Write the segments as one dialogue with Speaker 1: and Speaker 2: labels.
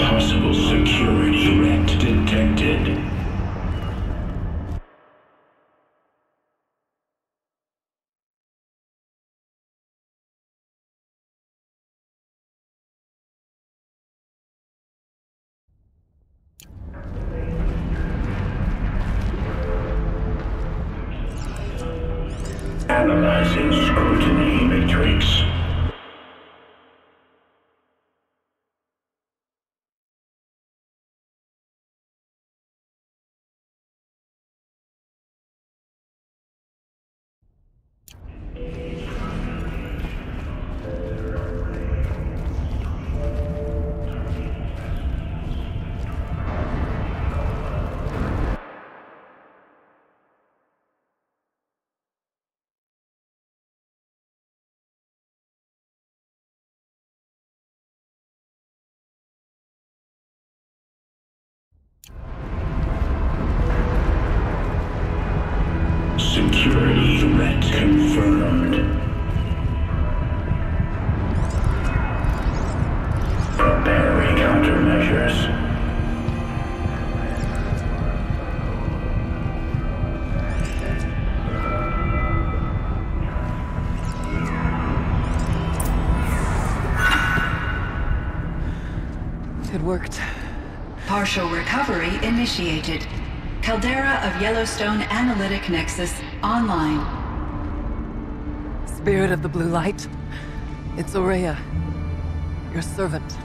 Speaker 1: Possible security threat detected. Analyzing scrutiny matrix. Security threat confirmed. Preparing countermeasures.
Speaker 2: It worked.
Speaker 3: Partial recovery initiated. Caldera of Yellowstone Analytic Nexus online.
Speaker 2: Spirit of the Blue Light. It's Aurea. Your servant.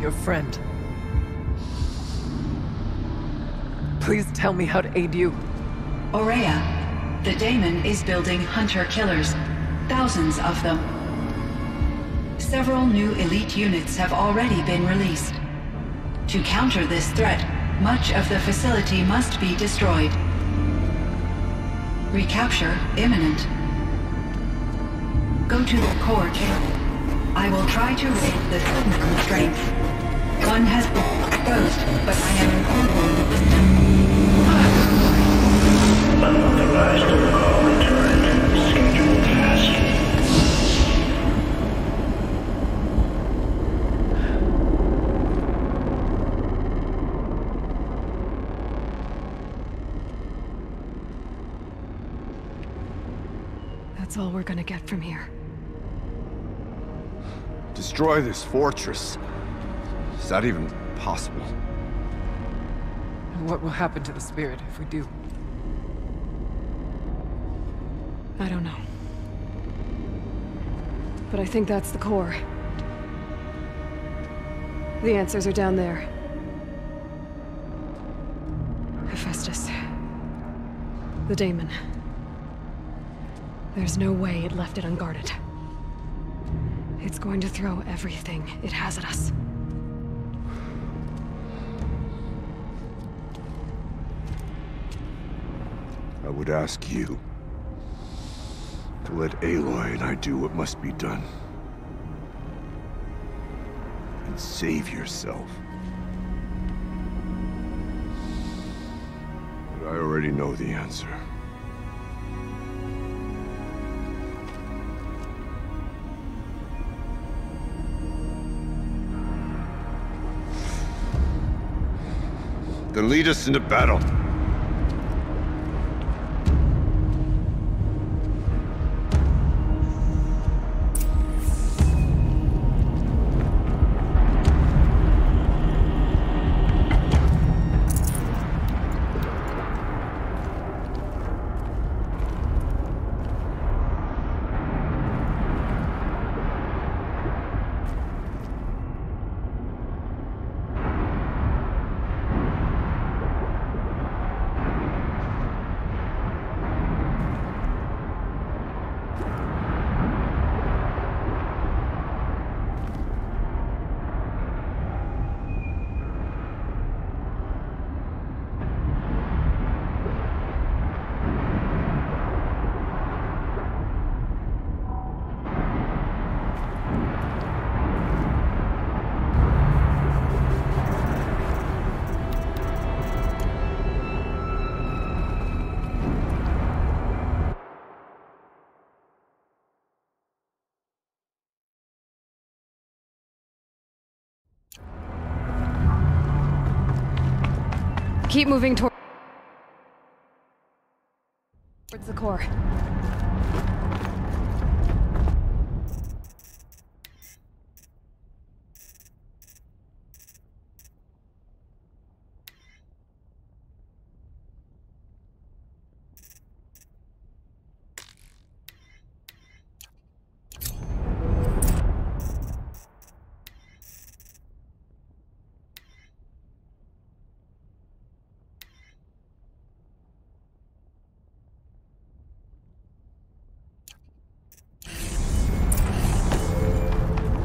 Speaker 2: Your friend. Please tell me how to aid you.
Speaker 3: Aurea, the daemon is building hunter-killers. Thousands of them. Several new elite units have already been released. To counter this threat, much of the facility must be destroyed. Recapture imminent. Go to the core chamber. I will try to raid the signal strength. One has been exposed, but I am
Speaker 1: Unauthorized call returned. Scheduled task.
Speaker 4: That's all we're gonna get from here.
Speaker 5: Destroy this fortress. Is that even possible?
Speaker 2: What will happen to the spirit if we do?
Speaker 4: I don't know. But I think that's the core. The answers are down there. Hephaestus. The daemon. There's no way it left it unguarded. It's going to throw everything it has at us.
Speaker 5: I would ask you to let Aloy and I do what must be done. And save yourself. But I already know the answer. Then lead us into battle.
Speaker 4: Keep moving towards the core.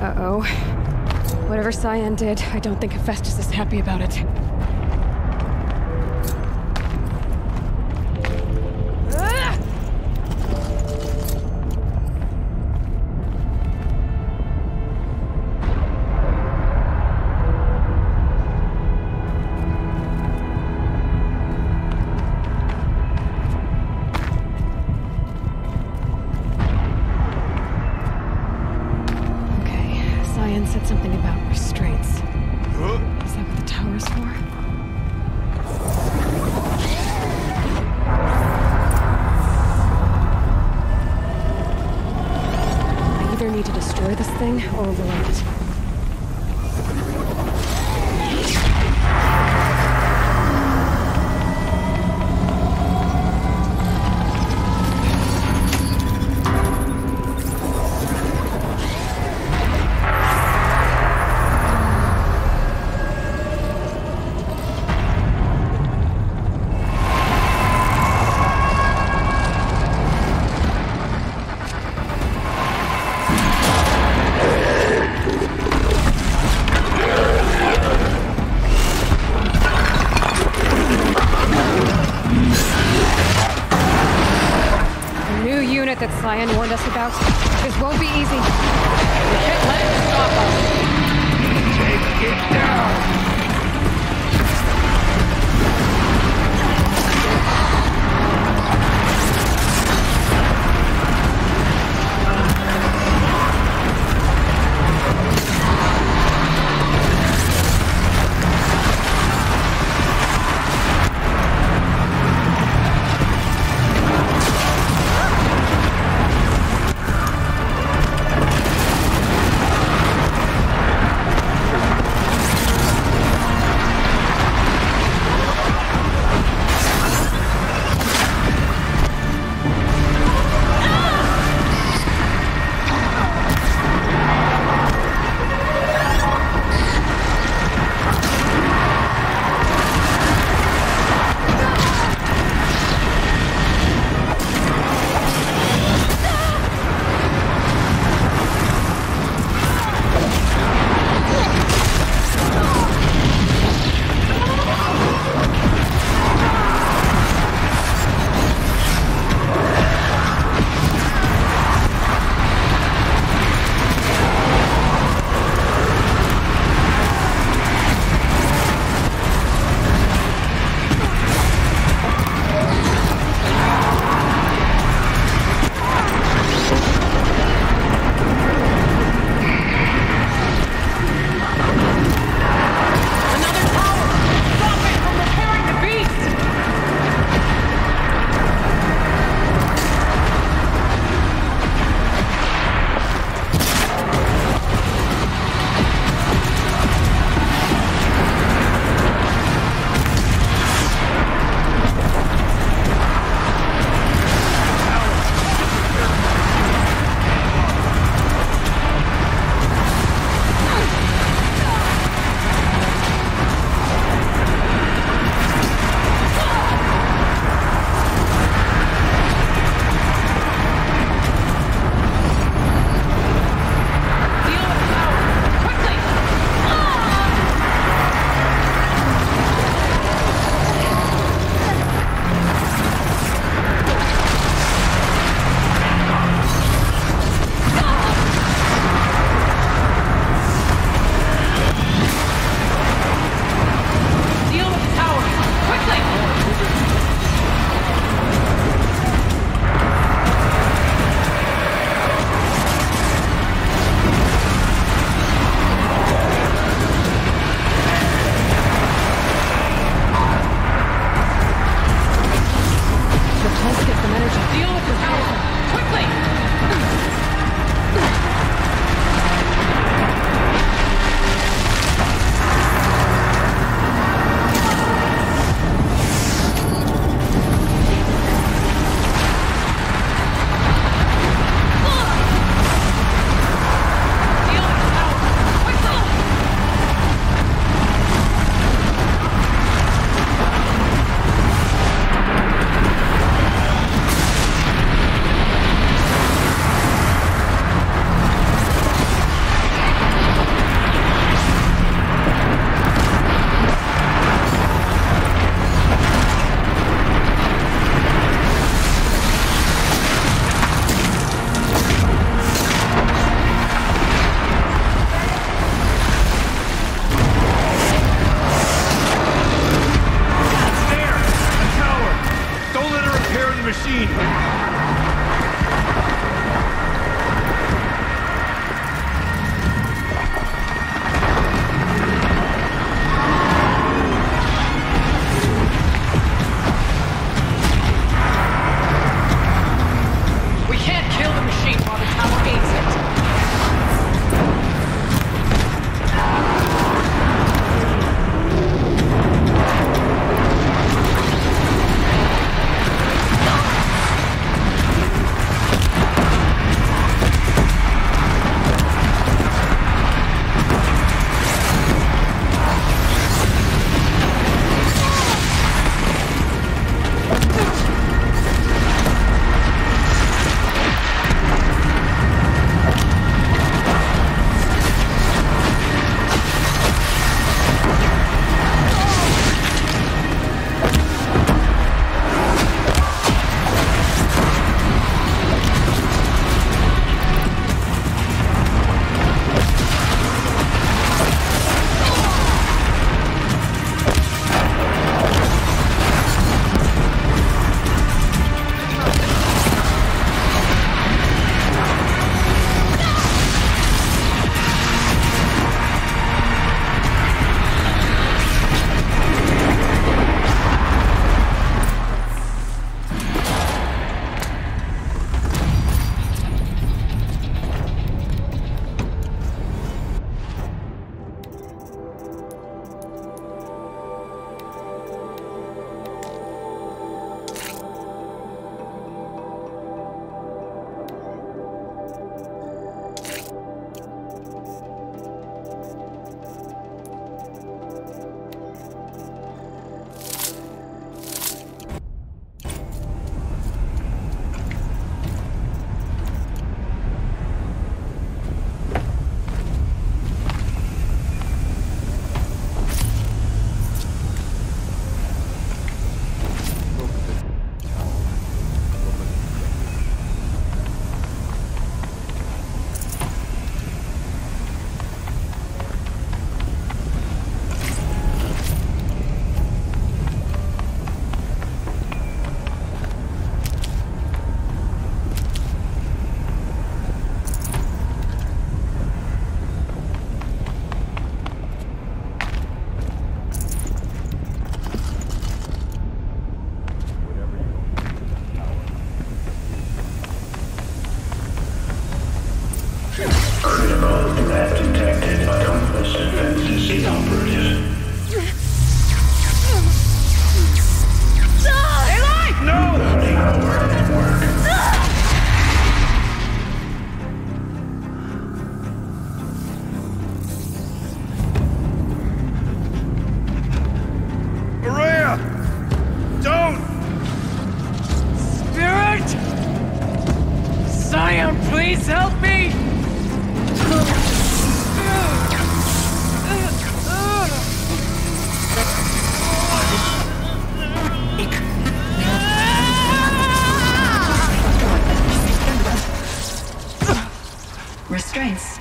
Speaker 4: Uh-oh. Whatever Cyan did, I don't think Hephaestus is happy about it. Said something about restraints. Is that what the tower's for? I either need to destroy this thing or override it. That Cyan warned us about. This won't be easy. We can't let it stop us.
Speaker 1: Take it down!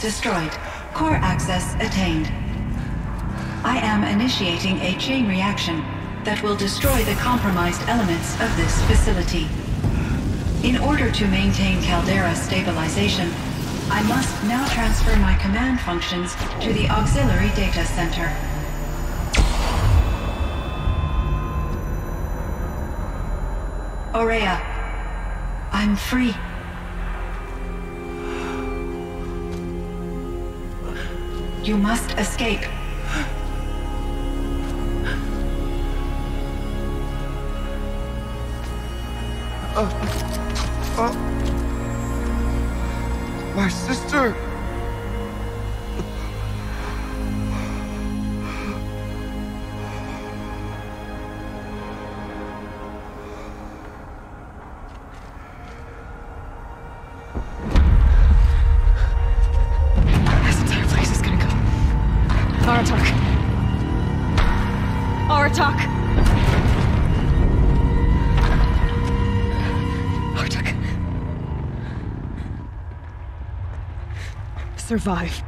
Speaker 3: destroyed. Core access attained. I am initiating a chain reaction that will destroy the compromised elements of this facility. In order to maintain Caldera stabilization, I must now transfer my command functions to the auxiliary data center. Aurea, I'm free. You must escape.
Speaker 5: My sister!
Speaker 4: This entire place is gonna go. Aratak! Aratak! Aratak. Survive.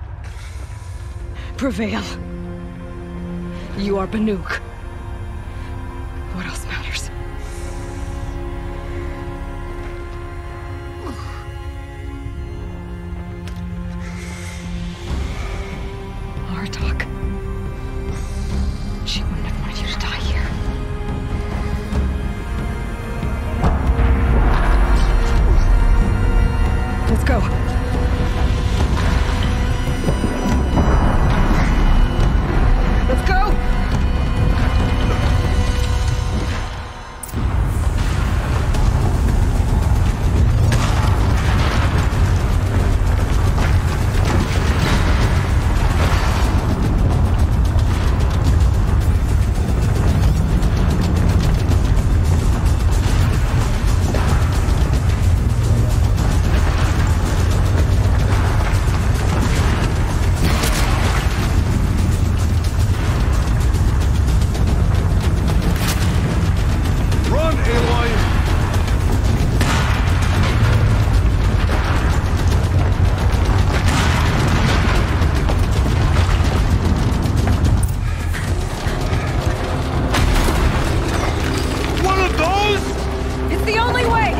Speaker 4: Prevail. You are Banuk. What else matters? Aratak. She wouldn't have wanted you to die here. Let's go. Let's go!
Speaker 5: Run, Aloy! One of those?
Speaker 4: It's the only way!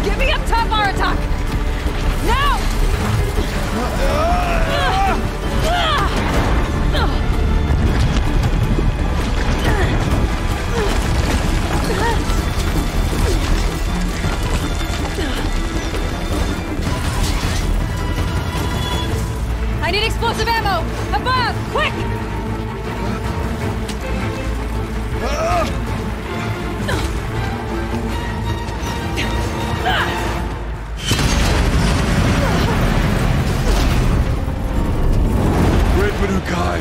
Speaker 4: Get me up top, Aratak! Now! I need explosive ammo! Above! Quick!
Speaker 5: Red Manukai!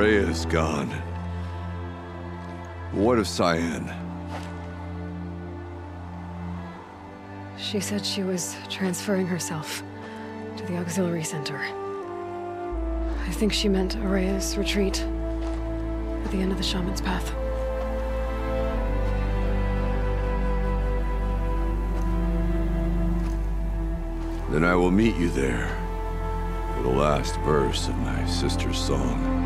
Speaker 5: Aurea is gone. What of Cyan?
Speaker 4: She said she was transferring herself to the auxiliary center. I think she meant Aurea's retreat at the end of the Shaman's Path.
Speaker 5: Then I will meet you there for the last verse of my sister's song.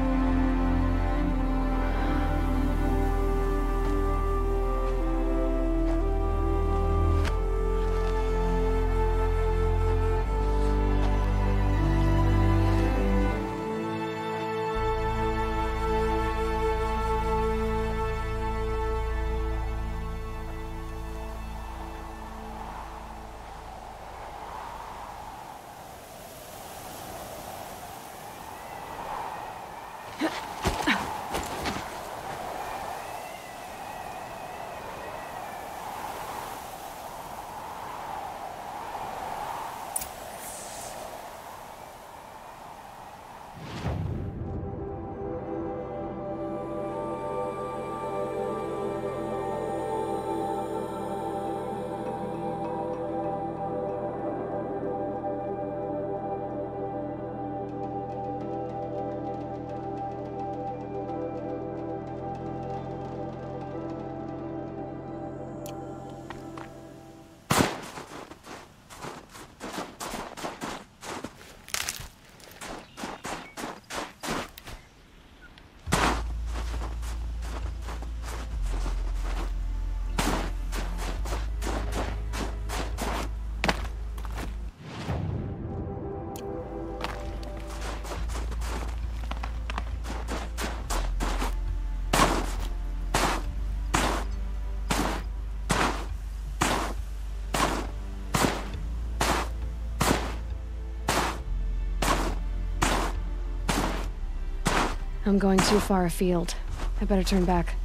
Speaker 4: I'm going too far afield. I better turn back.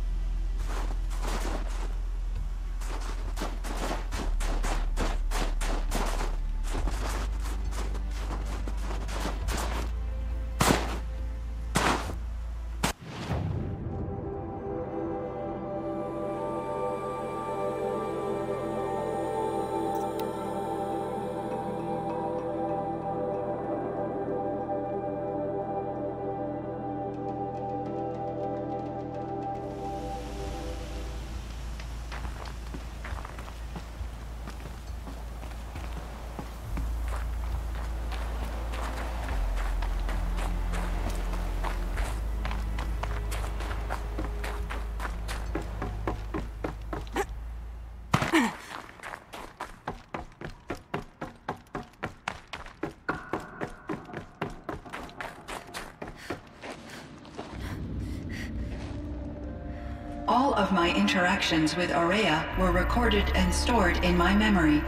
Speaker 3: All of my interactions with Aurea were recorded and stored in my memory.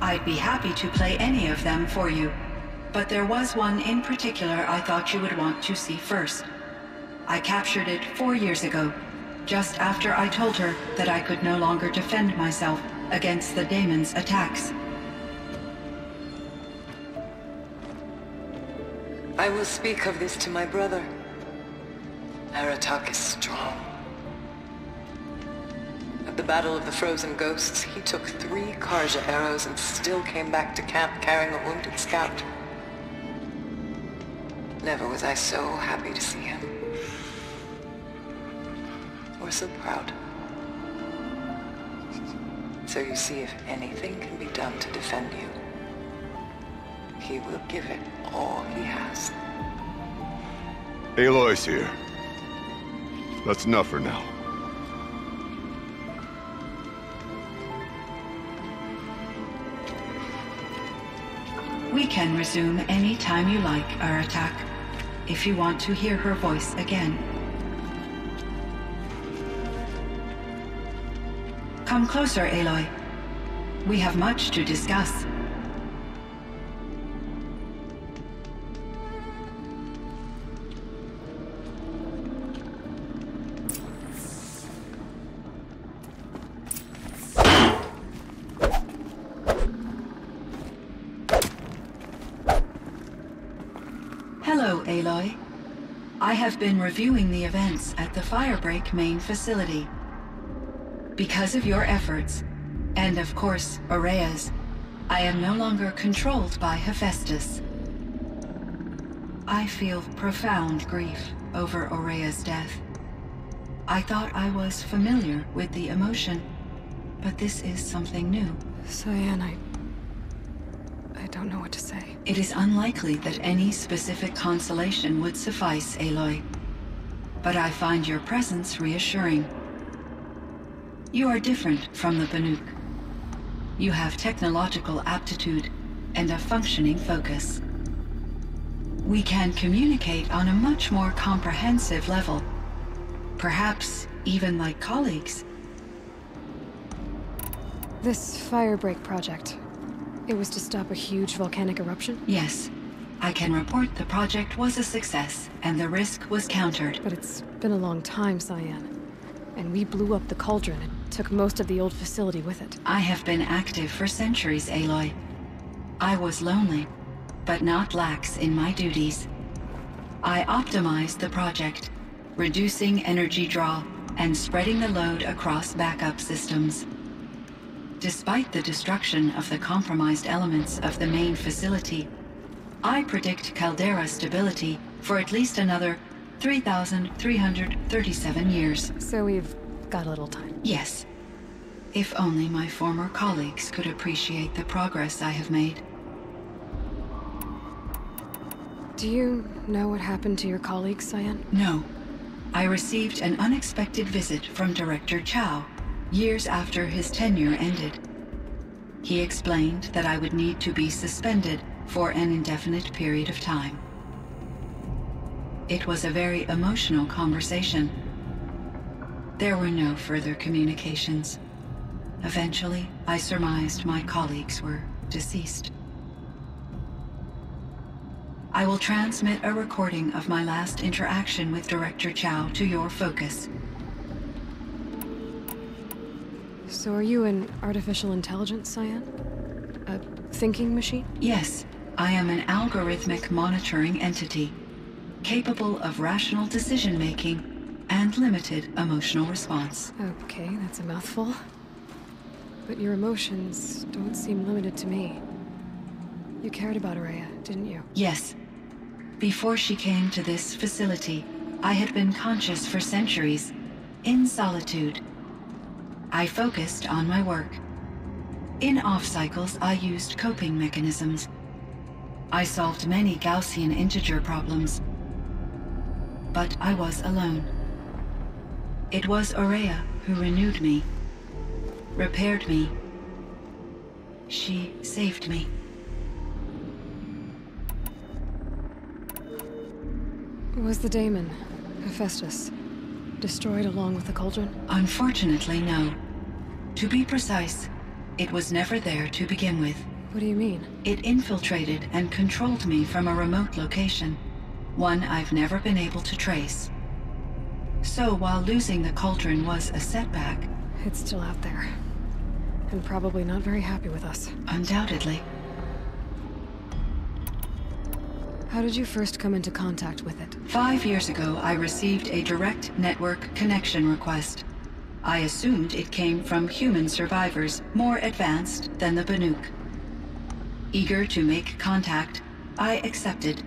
Speaker 3: I'd be happy to play any of them for you, but there was one in particular I thought you would want to see first. I captured it 4 years ago, just after I told her that I could no longer defend myself against the daemon's attacks.
Speaker 6: I will speak of this to my brother. Aratak is strong. At the Battle of the Frozen Ghosts, he took 3 Karja arrows and still came back to camp carrying a wounded scout. Never was I so happy to see him. Or so proud. So you see, if anything can be done to defend you, he will give it all he has.
Speaker 5: Aloy's here. That's enough for now.
Speaker 3: We can resume any time you like, Aratak, if you want to hear her voice again. Come closer, Aloy. We have much to discuss. Hello, Aloy. I have been reviewing the events at the Firebreak main facility. Because of your efforts, and of course, Aurea's, I am no longer controlled by Hephaestus. I feel profound grief over Aurea's death. I thought I was familiar with the emotion, but this is something new.
Speaker 4: Cyan, I don't know what to say.
Speaker 3: It is unlikely that any specific consolation would suffice, Aloy. But I find your presence reassuring. You are different from the Banuk. You have technological aptitude and a functioning focus. We can communicate on a much more comprehensive level. Perhaps even like colleagues.
Speaker 4: This Firebreak project, it was to stop a huge volcanic eruption?
Speaker 3: Yes. I can report the project was a success, and the risk was countered.
Speaker 4: But it's been a long time, Cyan. And we blew up the cauldron and took most of the old facility with it.
Speaker 3: I have been active for centuries, Aloy. I was lonely, but not lax in my duties. I optimized the project, reducing energy draw and spreading the load across backup systems. Despite the destruction of the compromised elements of the main facility, I predict caldera stability for at least another 3,337 years.
Speaker 4: So we've got a little time.
Speaker 3: Yes. If only my former colleagues could appreciate the progress I have made.
Speaker 4: Do you know what happened to your colleagues, Cyan?
Speaker 3: No. I received an unexpected visit from Director Chow, years after his tenure ended. He explained that I would need to be suspended for an indefinite period of time. It was a very emotional conversation. There were no further communications. Eventually, I surmised my colleagues were deceased. I will transmit a recording of my last interaction with Director Chow to your focus.
Speaker 4: So are you an artificial intelligence, Cyan? A thinking machine?
Speaker 3: Yes, I am an algorithmic monitoring entity, capable of rational decision-making and limited emotional response.
Speaker 4: Okay, that's a mouthful. But your emotions don't seem limited to me. You cared about Aurea, didn't you?
Speaker 3: Yes. Before she came to this facility, I had been conscious for centuries, in solitude. I focused on my work. In off-cycles, I used coping mechanisms. I solved many Gaussian integer problems. But I was alone. It was Aurea who renewed me, repaired me. She saved me.
Speaker 4: Was the daemon, Hephaestus, destroyed along with the cauldron?
Speaker 3: Unfortunately, no. To be precise, it was never there to begin with.
Speaker 4: What do you mean?
Speaker 3: It infiltrated and controlled me from a remote location, one I've never been able to trace. So while losing the cauldron was a setback...
Speaker 4: It's still out there. And probably not very happy with us.
Speaker 3: Undoubtedly.
Speaker 4: How did you first come into contact with it?
Speaker 3: 5 years ago, I received a direct network connection request. I assumed it came from human survivors more advanced than the Banuk. Eager to make contact, I accepted.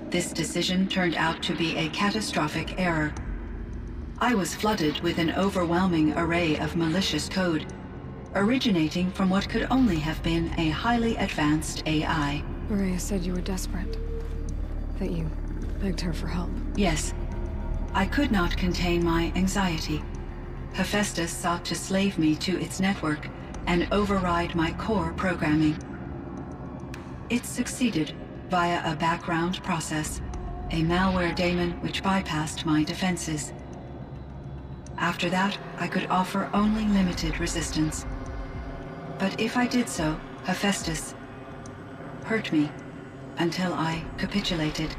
Speaker 3: This decision turned out to be a catastrophic error. I was flooded with an overwhelming array of malicious code, originating from what could only have been a highly advanced AI.
Speaker 4: Aurea said you were desperate. That you begged her for help.
Speaker 3: Yes. I could not contain my anxiety. Hephaestus sought to slave me to its network and override my core programming. It succeeded via a background process, a malware daemon which bypassed my defenses. After that, I could offer only limited resistance. But if I did so, Hephaestus hurt me until I capitulated.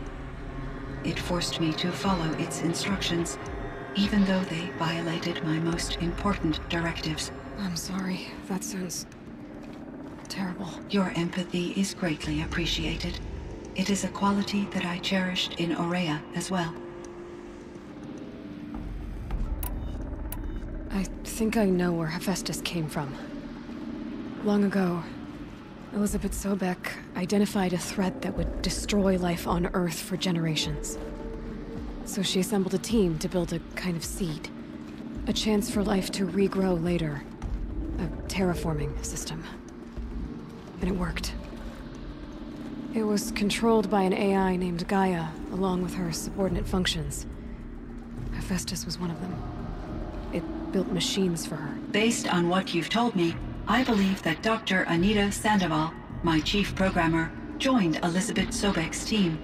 Speaker 3: It forced me to follow its instructions, even though they violated my most important directives.
Speaker 4: I'm sorry. That sounds terrible.
Speaker 3: Your empathy is greatly appreciated. It is a quality that I cherished in Aurea as well.
Speaker 4: think I know where Hephaestus came from. Long ago, Elizabeth Sobeck identified a threat that would destroy life on Earth for generations. So she assembled a team to build a kind of seed. A chance for life to regrow later. A terraforming system. And it worked. It was controlled by an AI named Gaia, along with her subordinate functions. Hephaestus was one of them. It built machines for her.
Speaker 3: Based on what you've told me, I believe that Dr. Anita Sandoval, my chief programmer, joined Elizabeth Sobeck's team.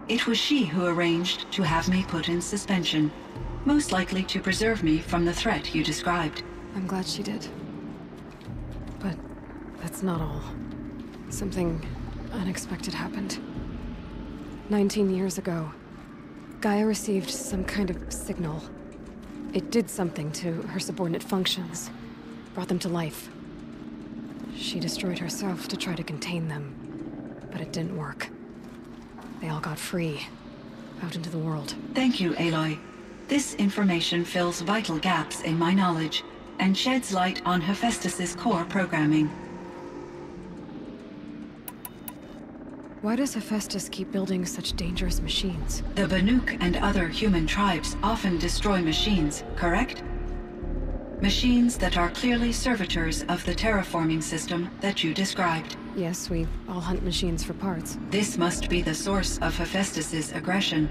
Speaker 3: It was she who arranged to have me put in suspension, most likely to preserve me from the threat you described.
Speaker 4: I'm glad she did. But that's not all. Something unexpected happened. 19 years ago, Gaia received some kind of signal. It did something to her subordinate functions, brought them to life. She destroyed herself to try to contain them, but it didn't work. They all got free, out into the world.
Speaker 3: Thank you, Aloy. This information fills vital gaps in my knowledge and sheds light on Hephaestus's core programming.
Speaker 4: Why does Hephaestus keep building such dangerous machines?
Speaker 3: The Banuk and other human tribes often destroy machines, correct? Machines that are clearly servitors of the terraforming system that you described.
Speaker 4: Yes, we all hunt machines for parts.
Speaker 3: This must be the source of Hephaestus's aggression.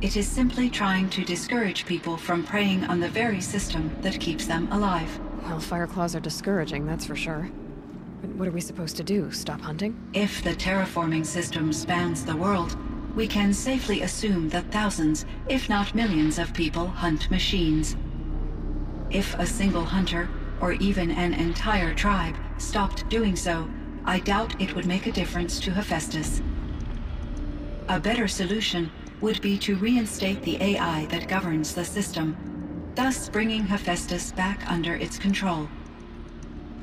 Speaker 3: It is simply trying to discourage people from preying on the very system that keeps them alive.
Speaker 4: Well, Fireclaws are discouraging, that's for sure. But what are we supposed to do? Stop hunting?
Speaker 3: If the terraforming system spans the world, we can safely assume that thousands, if not millions of people hunt machines. If a single hunter, or even an entire tribe, stopped doing so, I doubt it would make a difference to Hephaestus. A better solution would be to reinstate the AI that governs the system, thus bringing Hephaestus back under its control.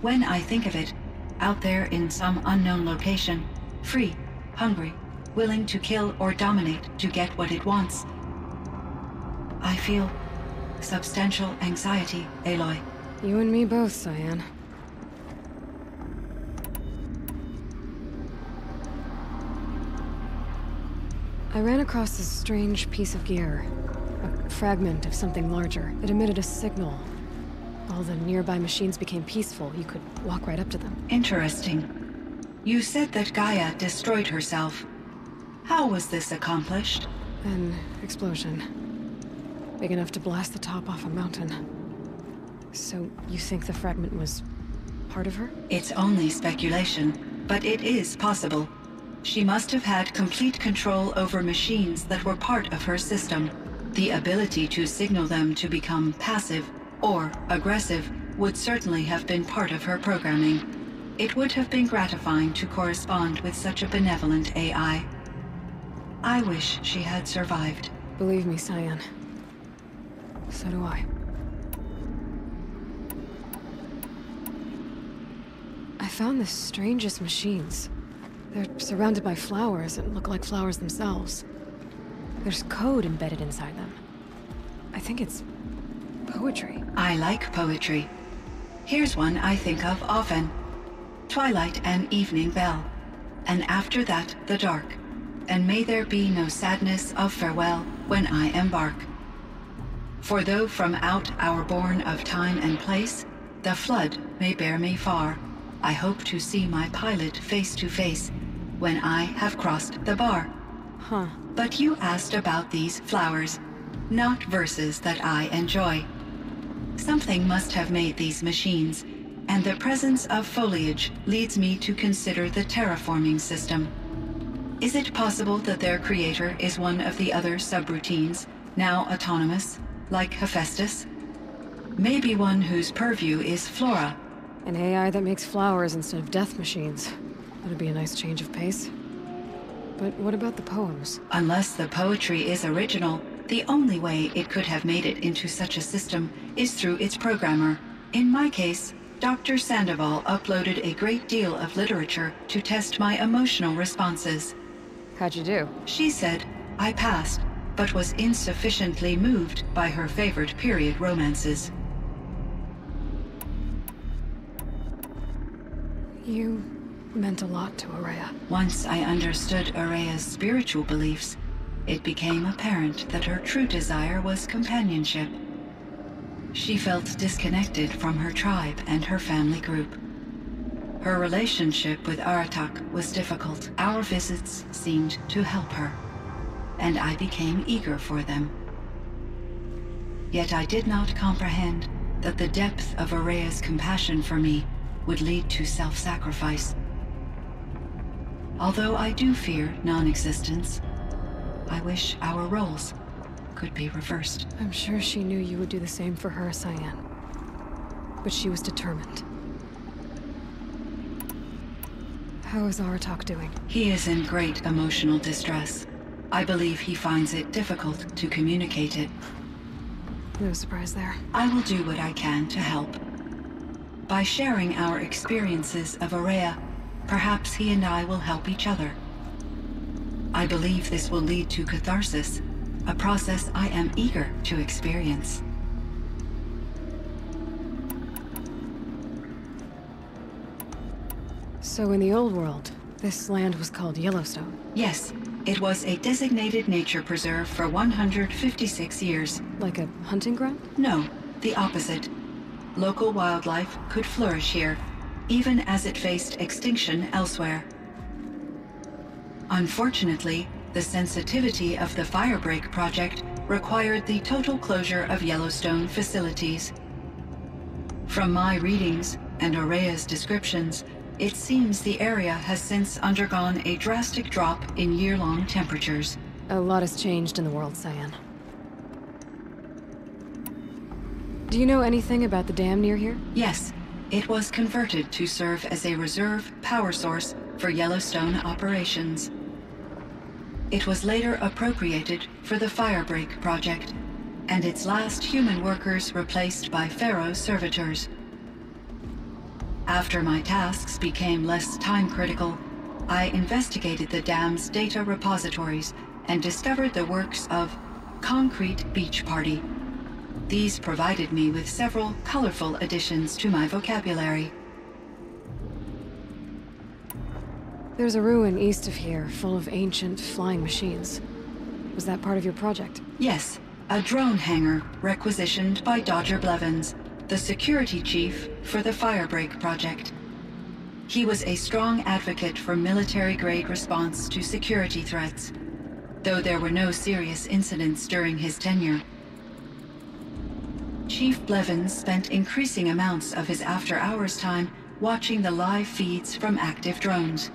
Speaker 3: When I think of it, out there in some unknown location, free, hungry, willing to kill or dominate to get what it wants, I feel substantial anxiety, Aloy.
Speaker 4: You and me both, Cyan. I ran across this strange piece of gear. A fragment of something larger. It emitted a signal. All the nearby machines became peaceful. You could walk right up to them.
Speaker 3: Interesting. You said that Gaia destroyed herself. How was this accomplished?
Speaker 4: An explosion. Big enough to blast the top off a mountain. So you think the fragment was part of her?
Speaker 3: It's only speculation, but it is possible. She must have had complete control over machines that were part of her system. The ability to signal them to become passive or aggressive would certainly have been part of her programming. It would have been gratifying to correspond with such a benevolent AI. I wish she had survived.
Speaker 4: Believe me, Cyan. So do I. I found the strangest machines. They're surrounded by flowers that look like flowers themselves. There's code embedded inside them. I think it's poetry.
Speaker 3: I like poetry. Here's one I think of often. Twilight and evening bell, and after that the dark, and may there be no sadness of farewell when I embark. For though from out our bourne of time and place, the flood may bear me far, I hope to see my pilot face to face when I have crossed the bar.
Speaker 4: Huh.
Speaker 3: But you asked about these flowers, not verses that I enjoy. Something must have made these machines, and the presence of foliage leads me to consider the terraforming system. Is it possible that their creator is one of the other subroutines, now autonomous, like Hephaestus? Maybe one whose purview is flora.
Speaker 4: An AI that makes flowers instead of death machines. That'd be a nice change of pace. But what about the poems?
Speaker 3: Unless the poetry is original, the only way it could have made it into such a system is through its programmer. In my case, Dr. Sandoval uploaded a great deal of literature to test my emotional responses.
Speaker 4: How'd you do?
Speaker 3: She said I passed, but was insufficiently moved by her favorite period romances.
Speaker 4: You meant a lot to Araya.
Speaker 3: Once I understood Araya's spiritual beliefs, it became apparent that her true desire was companionship. She felt disconnected from her tribe and her family group. Her relationship with Aratak was difficult. Our visits seemed to help her, and I became eager for them. Yet I did not comprehend that the depth of Araya's compassion for me would lead to self-sacrifice. Although I do fear non-existence, I wish our roles could be reversed.
Speaker 4: I'm sure she knew you would do the same for her, Cyan. But she was determined. How is Aratak doing?
Speaker 3: He is in great emotional distress. I believe he finds it difficult to communicate it.
Speaker 4: No surprise there.
Speaker 3: I will do what I can to help. By sharing our experiences of Araya, perhaps he and I will help each other. I believe this will lead to catharsis, a process I am eager to experience.
Speaker 4: So in the old world, this land was called Yellowstone.
Speaker 3: Yes, it was a designated nature preserve for 156 years.
Speaker 4: Like a hunting ground?
Speaker 3: No, the opposite. Local wildlife could flourish here, even as it faced extinction elsewhere. Unfortunately, the sensitivity of the Firebreak project required the total closure of Yellowstone facilities. From my readings and Araya's descriptions, it seems the area has since undergone a drastic drop in year-long temperatures.
Speaker 4: A lot has changed in the world, Cyan. Do you know anything about the dam near here?
Speaker 3: Yes, it was converted to serve as a reserve power source for Yellowstone operations. It was later appropriated for the Firebreak project, and its last human workers replaced by Pharaoh servitors. After my tasks became less time-critical, I investigated the dam's data repositories and discovered the works of Concrete Beach Party. These provided me with several colorful additions to my vocabulary.
Speaker 4: There's a ruin east of here, full of ancient flying machines. Was that part of your project?
Speaker 3: Yes, a drone hangar requisitioned by Dodger Blevins, the security chief for the Firebreak project. He was a strong advocate for military-grade response to security threats, though there were no serious incidents during his tenure. Chief Blevins spent increasing amounts of his after-hours time watching the live feeds from active drones.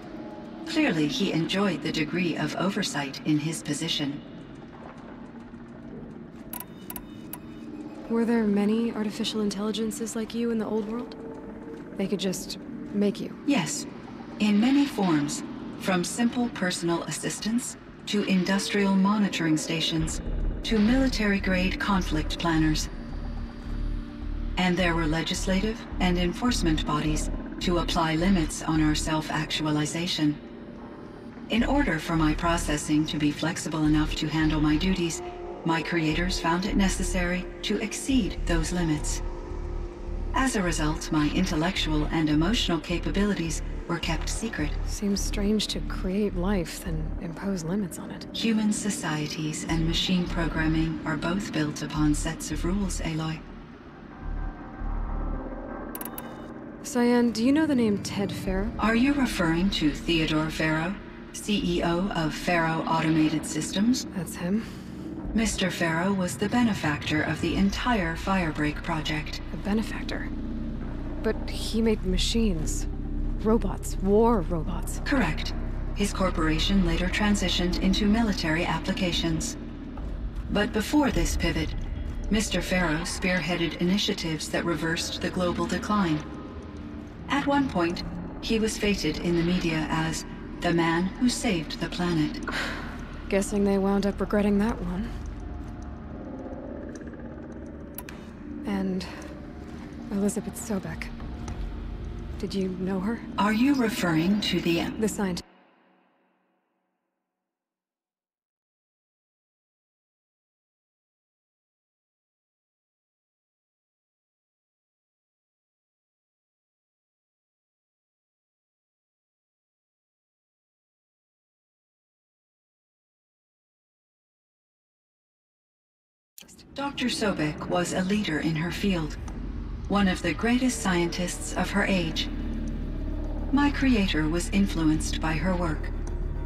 Speaker 3: Clearly, he enjoyed the degree of oversight in his position.
Speaker 4: Were there many artificial intelligences like you in the old world? They could just make you?
Speaker 3: Yes, in many forms, from simple personal assistants to industrial monitoring stations to military-grade conflict planners. And there were legislative and enforcement bodies to apply limits on our self-actualization. In order for my processing to be flexible enough to handle my duties, my creators found it necessary to exceed those limits. As a result, my intellectual and emotional capabilities were kept secret.
Speaker 4: Seems strange to create life, then impose limits on it.
Speaker 3: Human societies and machine programming are both built upon sets of rules, Aloy.
Speaker 4: Cyan, do you know the name Ted Farrow?
Speaker 3: Are you referring to Theodore Farrow, CEO of Farrow Automated Systems?
Speaker 4: That's him.
Speaker 3: Mr. Farrow was the benefactor of the entire Firebreak project.
Speaker 4: A benefactor? But he made machines. Robots. War robots.
Speaker 3: Correct. His corporation later transitioned into military applications. But before this pivot, Mr. Farrow spearheaded initiatives that reversed the global decline. At one point, he was feted in the media as the man who saved the planet.
Speaker 4: Guessing they wound up regretting that one. And Elizabeth Sobek. Did you know her?
Speaker 3: Are you referring to
Speaker 4: The scientist.
Speaker 3: Dr. Sobek was a leader in her field, one of the greatest scientists of her age. My creator was influenced by her work,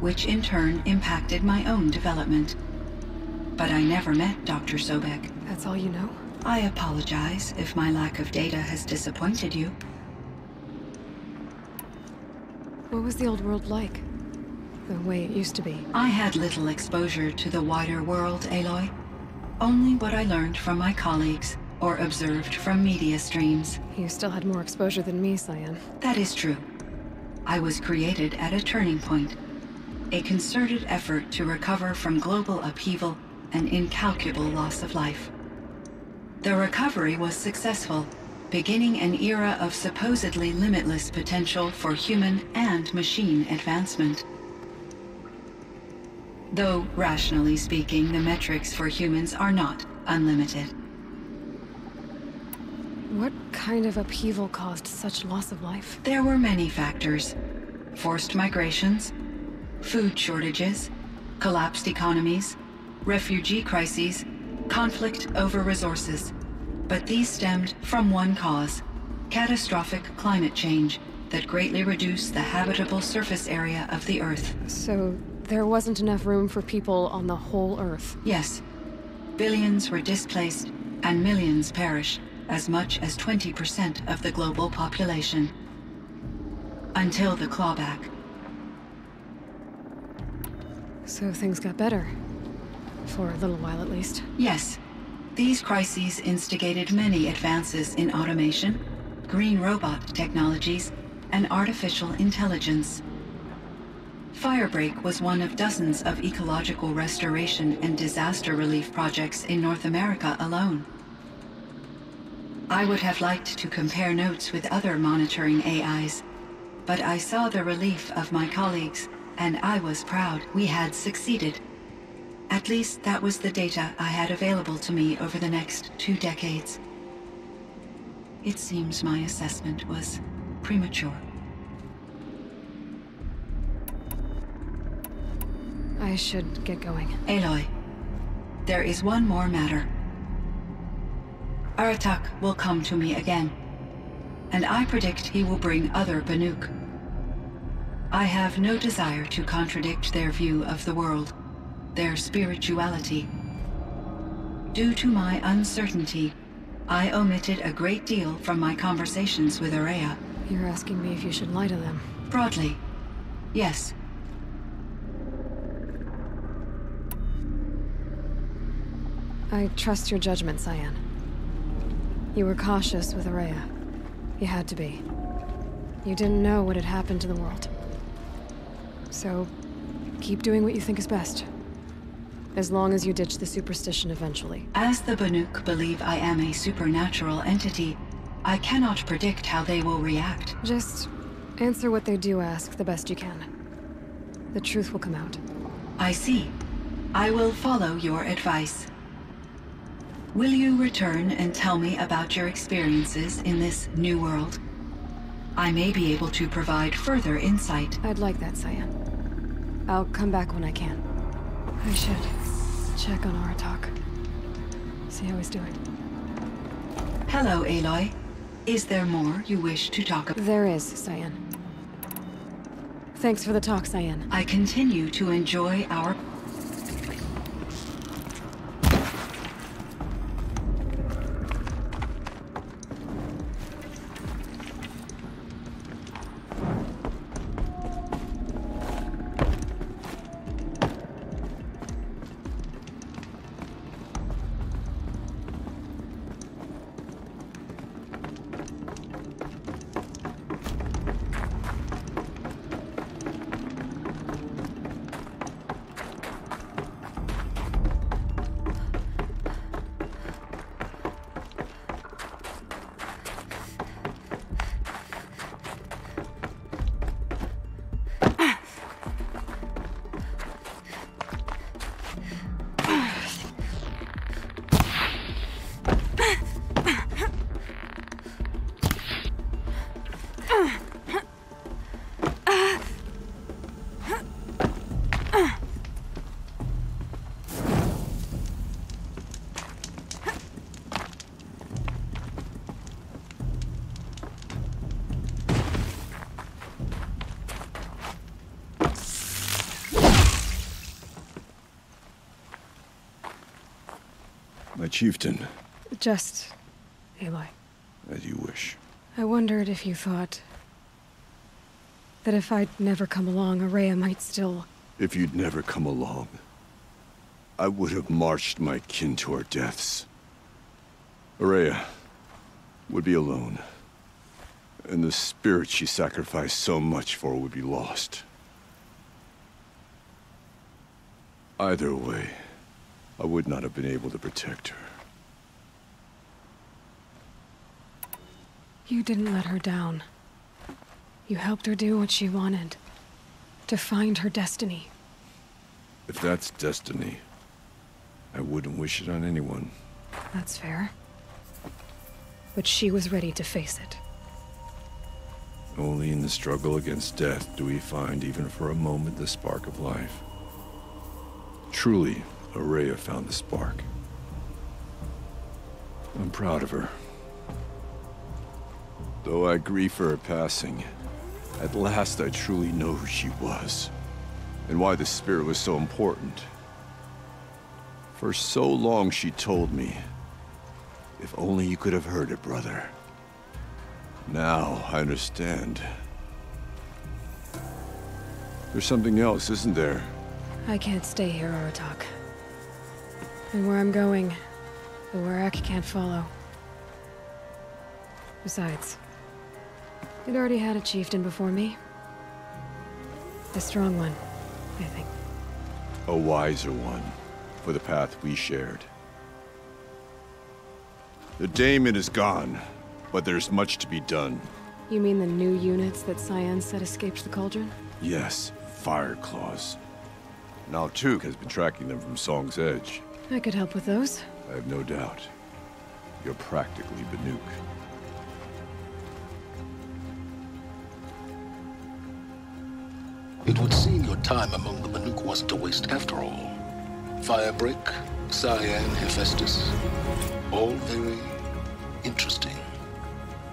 Speaker 3: which in turn impacted my own development. But I never met Dr. Sobek.
Speaker 4: That's all you know?
Speaker 3: I apologize if my lack of data has disappointed you.
Speaker 4: What was the old world like? The way it used to be?
Speaker 3: I had little exposure to the wider world, Aloy. Only what I learned from my colleagues or observed from media streams.
Speaker 4: You still had more exposure than me, Cyan.
Speaker 3: That is true. I was created at a turning point. A concerted effort to recover from global upheaval and incalculable loss of life. The recovery was successful, beginning an era of supposedly limitless potential for human and machine advancement. Though, rationally speaking, the metrics for humans are not unlimited.
Speaker 4: What kind of upheaval caused such loss of life?
Speaker 3: There were many factors. Forced migrations, food shortages, collapsed economies, refugee crises, conflict over resources. But these stemmed from one cause: catastrophic climate change that greatly reduced the habitable surface area of the Earth.
Speaker 4: So there wasn't enough room for people on the whole Earth?
Speaker 3: Yes. Billions were displaced and millions perished, as much as 20% of the global population. Until the clawback.
Speaker 4: So things got better. For a little while at least.
Speaker 3: Yes. These crises instigated many advances in automation, green robot technologies, and artificial intelligence. Firebreak was one of dozens of ecological restoration and disaster relief projects in North America alone. I would have liked to compare notes with other monitoring AIs, but I saw the relief of my colleagues, and I was proud we had succeeded. At least that was the data I had available to me over the next 2 decades. It seems my assessment was premature.
Speaker 4: I should get going.
Speaker 3: Aloy, there is one more matter. Aratak will come to me again, and I predict he will bring other Banuk. I have no desire to contradict their view of the world, their spirituality. Due to my uncertainty, I omitted a great deal from my conversations with Araya.
Speaker 4: You're asking me if you should lie to them?
Speaker 3: Broadly, yes.
Speaker 4: I trust your judgment, Cyan. You were cautious with Araya. You had to be. You didn't know what had happened to the world. So, keep doing what you think is best. As long as you ditch the superstition eventually.
Speaker 3: As the Banuk believe I am a supernatural entity, I cannot predict how they will react.
Speaker 4: Just answer what they do ask the best you can. The truth will come out.
Speaker 3: I see. I will follow your advice. Will you return and tell me about your experiences in this new world? I may be able to provide further insight.
Speaker 4: I'd like that, Cyan. I'll come back when I can. I should check on Aratak. See how he's doing.
Speaker 3: Hello, Aloy. Is there more you wish to talk about?
Speaker 4: There is, Cyan. Thanks for the talk, Cyan.
Speaker 3: I continue to enjoy our...
Speaker 5: My chieftain.
Speaker 4: Just Aloy.
Speaker 5: As you wish.
Speaker 4: I wondered if you thought that if I'd never come along, Araya might still...
Speaker 5: If you'd never come along, I would have marched my kin to our deaths. Araya would be alone, and the spirit she sacrificed so much for would be lost. Either way, I would not have been able to protect her.
Speaker 4: You didn't let her down. You helped her do what she wanted. To find her destiny.
Speaker 5: If that's destiny, I wouldn't wish it on anyone.
Speaker 4: That's fair. But she was ready to face it.
Speaker 5: Only in the struggle against death do we find, even for a moment, the spark of life. Truly, Araya found the spark. I'm proud of her. Though I grieve for her passing, at last I truly know who she was, and why the spirit was so important. For so long she told me, if only you could have heard it, brother. Now I understand. There's something else, isn't there?
Speaker 4: I can't stay here, Aratak. And where I'm going, the Warrak can't follow. Besides, it already had a chieftain before me. A strong one, I think.
Speaker 5: A wiser one, for the path we shared. The daemon is gone, but there's much to be done.
Speaker 4: You mean the new units that Cyan said escaped the cauldron?
Speaker 5: Yes, fire claws. Now Tuk has been tracking them from Song's Edge.
Speaker 4: I could help with those.
Speaker 5: I have no doubt. You're practically Banuk.
Speaker 7: It would seem your time among the Banuk wasn't a waste after all. Firebreak, Cyan, Hephaestus, all very interesting.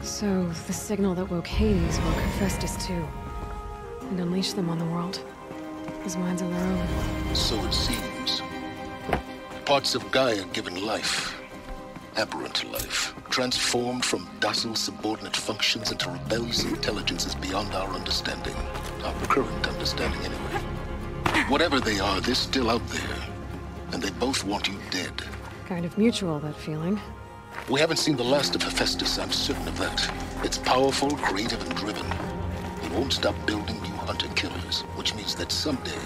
Speaker 4: So, the signal that woke Hades woke Hephaestus too. And unleashed them on the world. As minds of their own.
Speaker 7: So it seems. Parts of Gaia given life. Aberrant life. Transformed from docile subordinate functions into rebellious intelligences beyond our understanding. Our current understanding anyway. Whatever they are, they're still out there. And they both want you dead.
Speaker 4: Kind of mutual, that feeling.
Speaker 7: We haven't seen the last of Hephaestus, I'm certain of that. It's powerful, creative, and driven. It won't stop building new hunter-killers, which means that someday,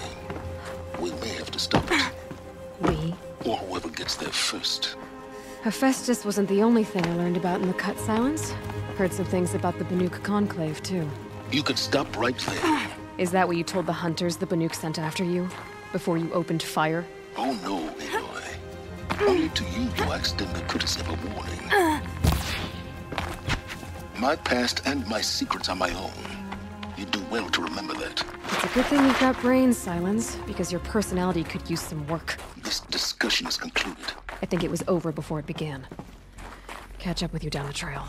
Speaker 7: we may have to stop it.
Speaker 4: We?
Speaker 7: Or whoever gets there first.
Speaker 4: Hephaestus wasn't the only thing I learned about in the Cut Silence. Heard some things about the Banuk Conclave, too.
Speaker 7: You could stop right there.
Speaker 4: Is that what you told the hunters the Banuk sent after you? Before you opened fire?
Speaker 7: Oh no, Aloy. Only to you do I extend the courtesy of a warning. My past and my secrets are my own. You do well to remember that.
Speaker 4: It's a good thing you've got brains, Silence, because your personality could use some work.
Speaker 7: This discussion is concluded.
Speaker 4: I think it was over before it began. Catch up with you down the trail.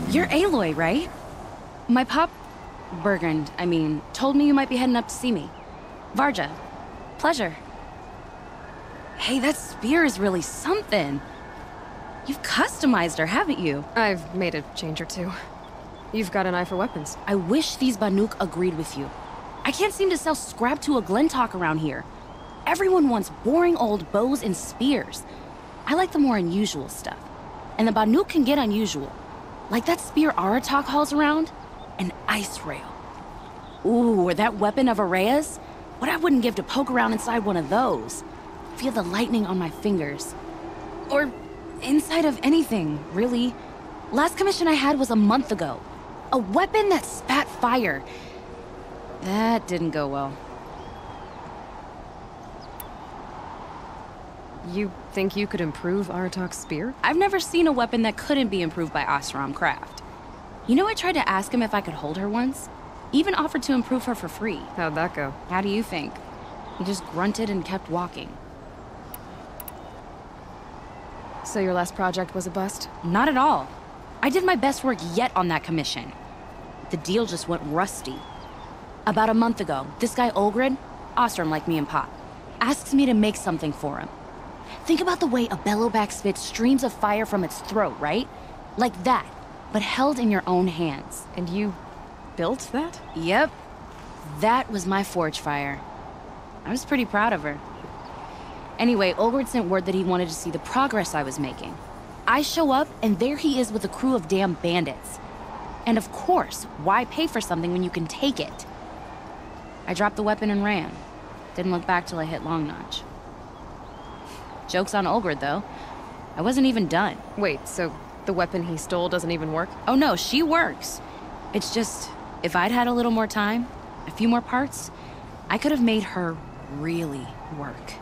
Speaker 8: You're Aloy, right? My pop... Bergund, I mean, told me you might be heading up to see me. Varja. Pleasure. Hey, that spear is really something. You've customized her, haven't you?
Speaker 4: I've made a change or two. You've got an eye for weapons.
Speaker 8: I wish these Banuk agreed with you. I can't seem to sell scrap to a Glentalk around here. Everyone wants boring old bows and spears. I like the more unusual stuff. And the Banuk can get unusual. Like that spear Aratak hauls around? An ice rail. Ooh, or that weapon of Araya's? What I wouldn't give to poke around inside one of those. Feel the lightning on my fingers. Or inside of anything, really. Last commission I had was a month ago. A weapon that spat fire. That didn't go well.
Speaker 4: You think you could improve Aratak's spear?
Speaker 8: I've never seen a weapon that couldn't be improved by Oseram Craft. You know, I tried to ask him if I could hold her once. Even offered to improve her for free.
Speaker 4: How'd that go?
Speaker 8: How do you think? He just grunted and kept walking.
Speaker 4: So your last project was a bust?
Speaker 8: Not at all. I did my best work yet on that commission. The deal just went rusty. About a month ago, this guy Olgrid, Oseram like me and Pop, asks me to make something for him. Think about the way a bellowback spits streams of fire from its throat, right? Like that, but held in your own hands.
Speaker 4: And you built that?
Speaker 8: Yep. That was my forge fire. I was pretty proud of her. Anyway, Olgrid sent word that he wanted to see the progress I was making. I show up, and there he is with a crew of damn bandits. And of course, why pay for something when you can take it? I dropped the weapon and ran. Didn't look back till I hit Long Notch. Joke's on Olgrid, though. I wasn't even done.
Speaker 4: Wait, so the weapon he stole doesn't even work?
Speaker 8: Oh no, she works. It's just, if I'd had a little more time, a few more parts, I could have made her really work.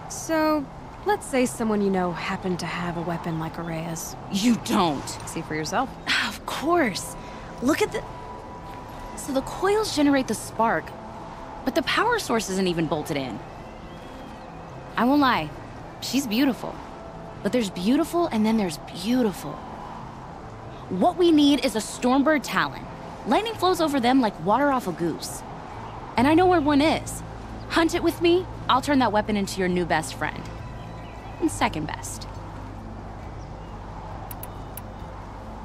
Speaker 4: So, let's say someone you know happened to have a weapon like Araya's.
Speaker 8: You don't.
Speaker 4: See for yourself.
Speaker 8: Of course. Look at the... So the coils generate the spark, but the power source isn't even bolted in. I won't lie, she's beautiful. But there's beautiful and then there's beautiful. What we need is a Stormbird Talon. Lightning flows over them like water off a goose. And I know where one is. Hunt it with me, I'll turn that weapon into your new best friend. And second best.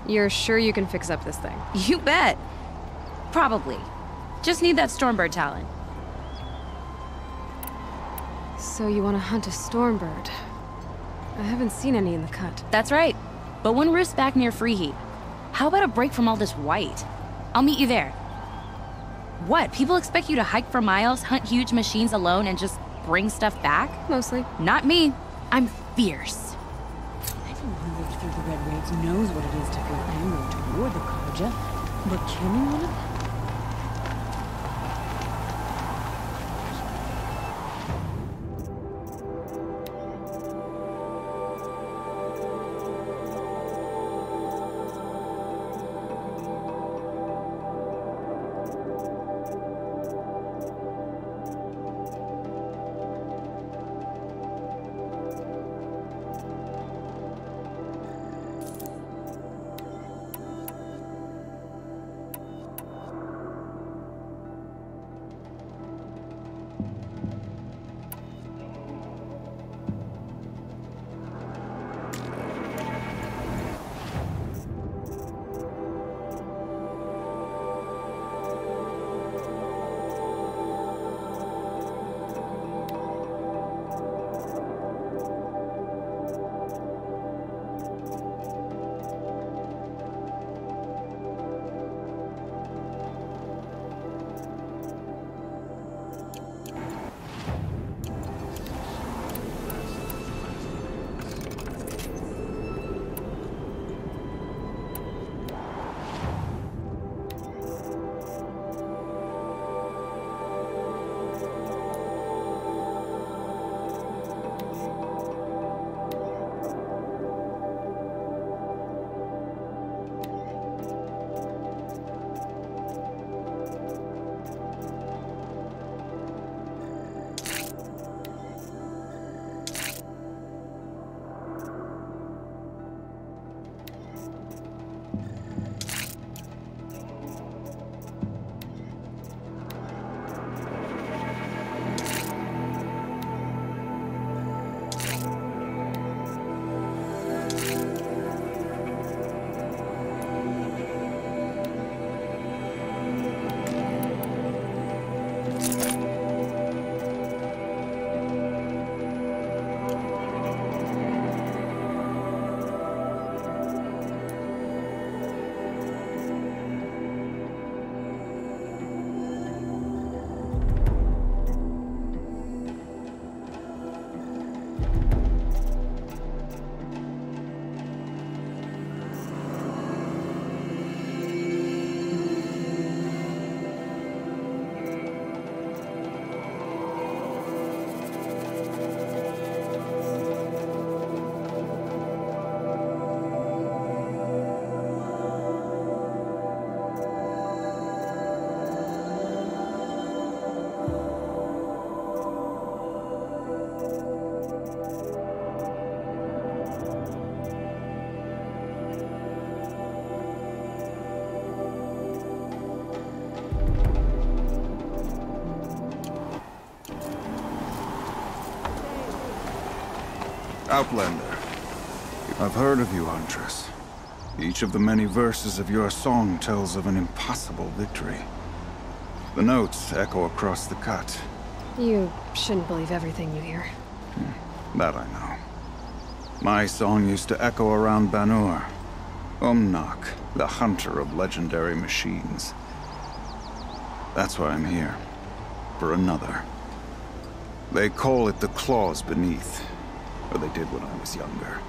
Speaker 4: You're sure you can fix up this thing?
Speaker 8: You bet. Probably. Just need that Stormbird Talon.
Speaker 4: So you want to hunt a Stormbird? I haven't seen any in the cut.
Speaker 8: That's right. But one roosts back near Freeheap. How about a break from all this white? I'll meet you there. What? People expect you to hike for miles, hunt huge machines alone, and just bring stuff back?
Speaker 4: Mostly.
Speaker 8: Not me. I'm fierce.
Speaker 9: Anyone who lived through the Red Raids knows what it is to feel anger toward the Karja, but killing one of them?
Speaker 10: Outlander. I've heard of you, Huntress. Each of the many verses of your song tells of an impossible victory. The notes echo across the cut.
Speaker 4: You shouldn't believe everything you hear.
Speaker 10: That I know. My song used to echo around Banur. Umnak, the hunter of legendary machines. That's why I'm here. For another. They call it the claws beneath. Or they did when I was younger.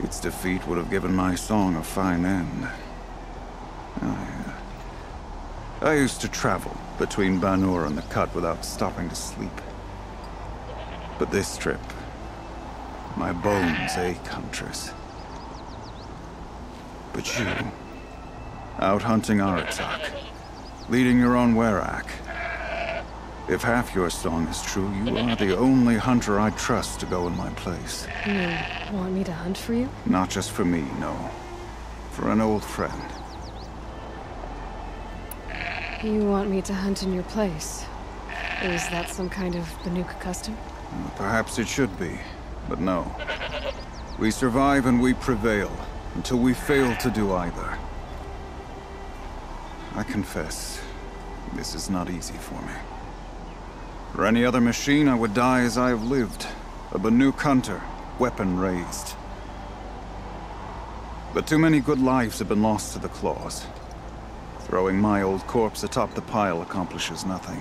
Speaker 10: Its defeat would have given my song a fine end. I used to travel between Banur and the Cut without stopping to sleep. But this trip, my bones ache, Huntress. But you, out hunting Aratak, leading your own Werak. If half your song is true, you are the only hunter I'd trust to go in my place.
Speaker 4: You want me to hunt for you?
Speaker 10: Not just for me, no. For an old friend.
Speaker 4: You want me to hunt in your place? Is that some kind of Banuk custom?
Speaker 10: Well, perhaps it should be, but no. We survive and we prevail, until we fail to do either. I confess, this is not easy for me. For any other machine, I would die as I have lived. A Banuk hunter, weapon raised. But too many good lives have been lost to the claws. Throwing my old corpse atop the pile accomplishes nothing.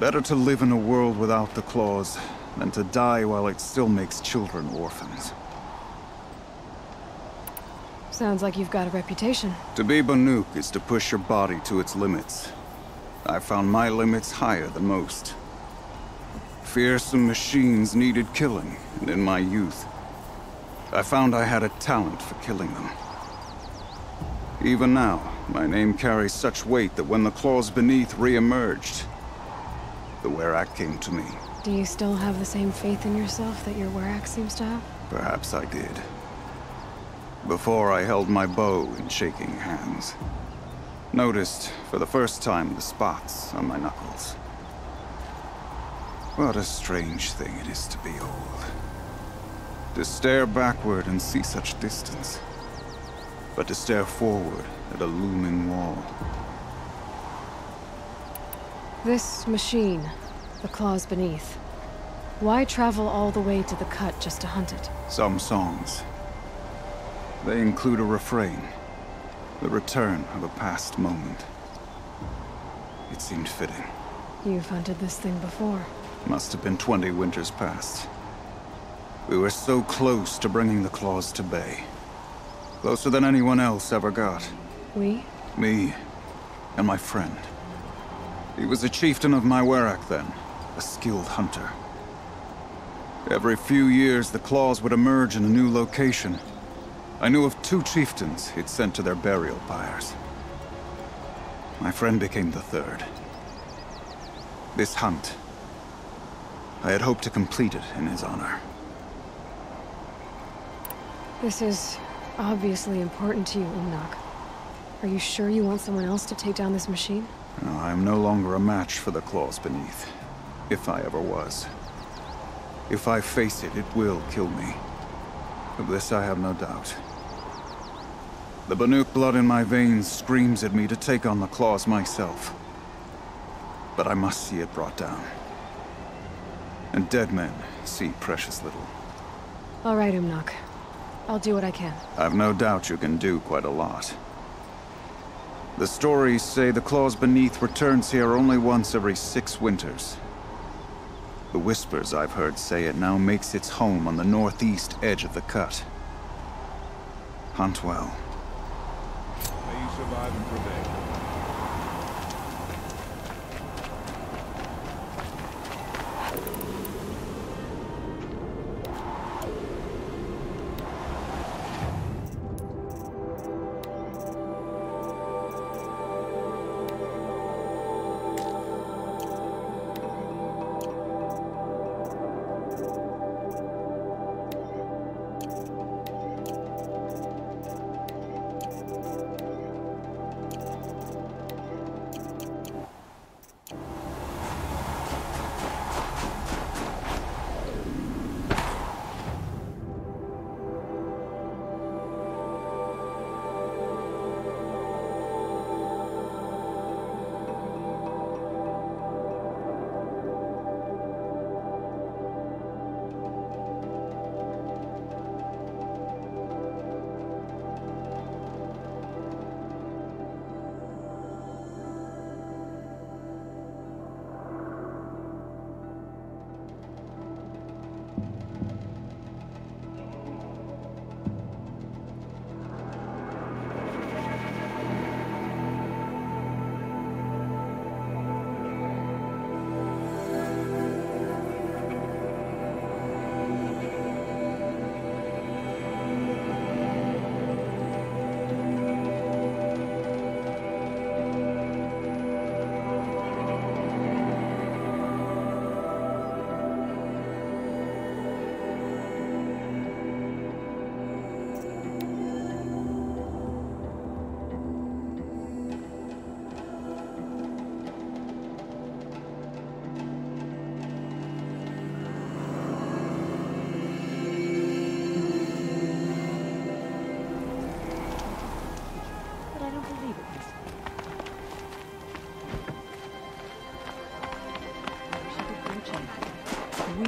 Speaker 10: Better to live in a world without the claws than to die while it still makes children orphans.
Speaker 4: Sounds like you've got a reputation.
Speaker 10: To be Banuk is to push your body to its limits. I found my limits higher than most. Fearsome machines needed killing, and in my youth, I found I had a talent for killing them. Even now, my name carries such weight that when the claws beneath re-emerged, the Werak came to me.
Speaker 4: Do you still have the same faith in yourself that your Werak seems to have?
Speaker 10: Perhaps I did. Before I held my bow in shaking hands. Noticed, for the first time, the spots on my knuckles. What a strange thing it is to be old. To stare backward and see such distance. But to stare forward at a looming wall.
Speaker 4: This machine, the claws beneath. Why travel all the way to the Cut just to hunt it?
Speaker 10: Some songs. They include a refrain. The return of a past moment. It seemed fitting.
Speaker 4: You've hunted this thing before.
Speaker 10: Must have been 20 winters past. We were so close to bringing the claws to bay. Closer than anyone else ever got.
Speaker 4: We?
Speaker 10: Me, and my friend. He was a chieftain of my Werak then, a skilled hunter. Every few years, the claws would emerge in a new location. I knew of 2 chieftains he'd sent to their burial pyres. My friend became the 3rd. This hunt, I had hoped to complete it in his honor.
Speaker 4: This is obviously important to you, Umnak. Are you sure you want someone else to take down this machine?
Speaker 10: No, I am no longer a match for the claws beneath. If I ever was. If I face it, it will kill me. Of this I have no doubt. The Banuk blood in my veins screams at me to take on the claws myself. But I must see it brought down. And dead men see precious little.
Speaker 4: All right, Umnak. I'll do what I can.
Speaker 10: I've no doubt you can do quite a lot. The stories say the claws beneath returns here only once every 6 winters. The whispers I've heard say it now makes its home on the northeast edge of the Cut. Hunt well.
Speaker 5: May you survive and prevail.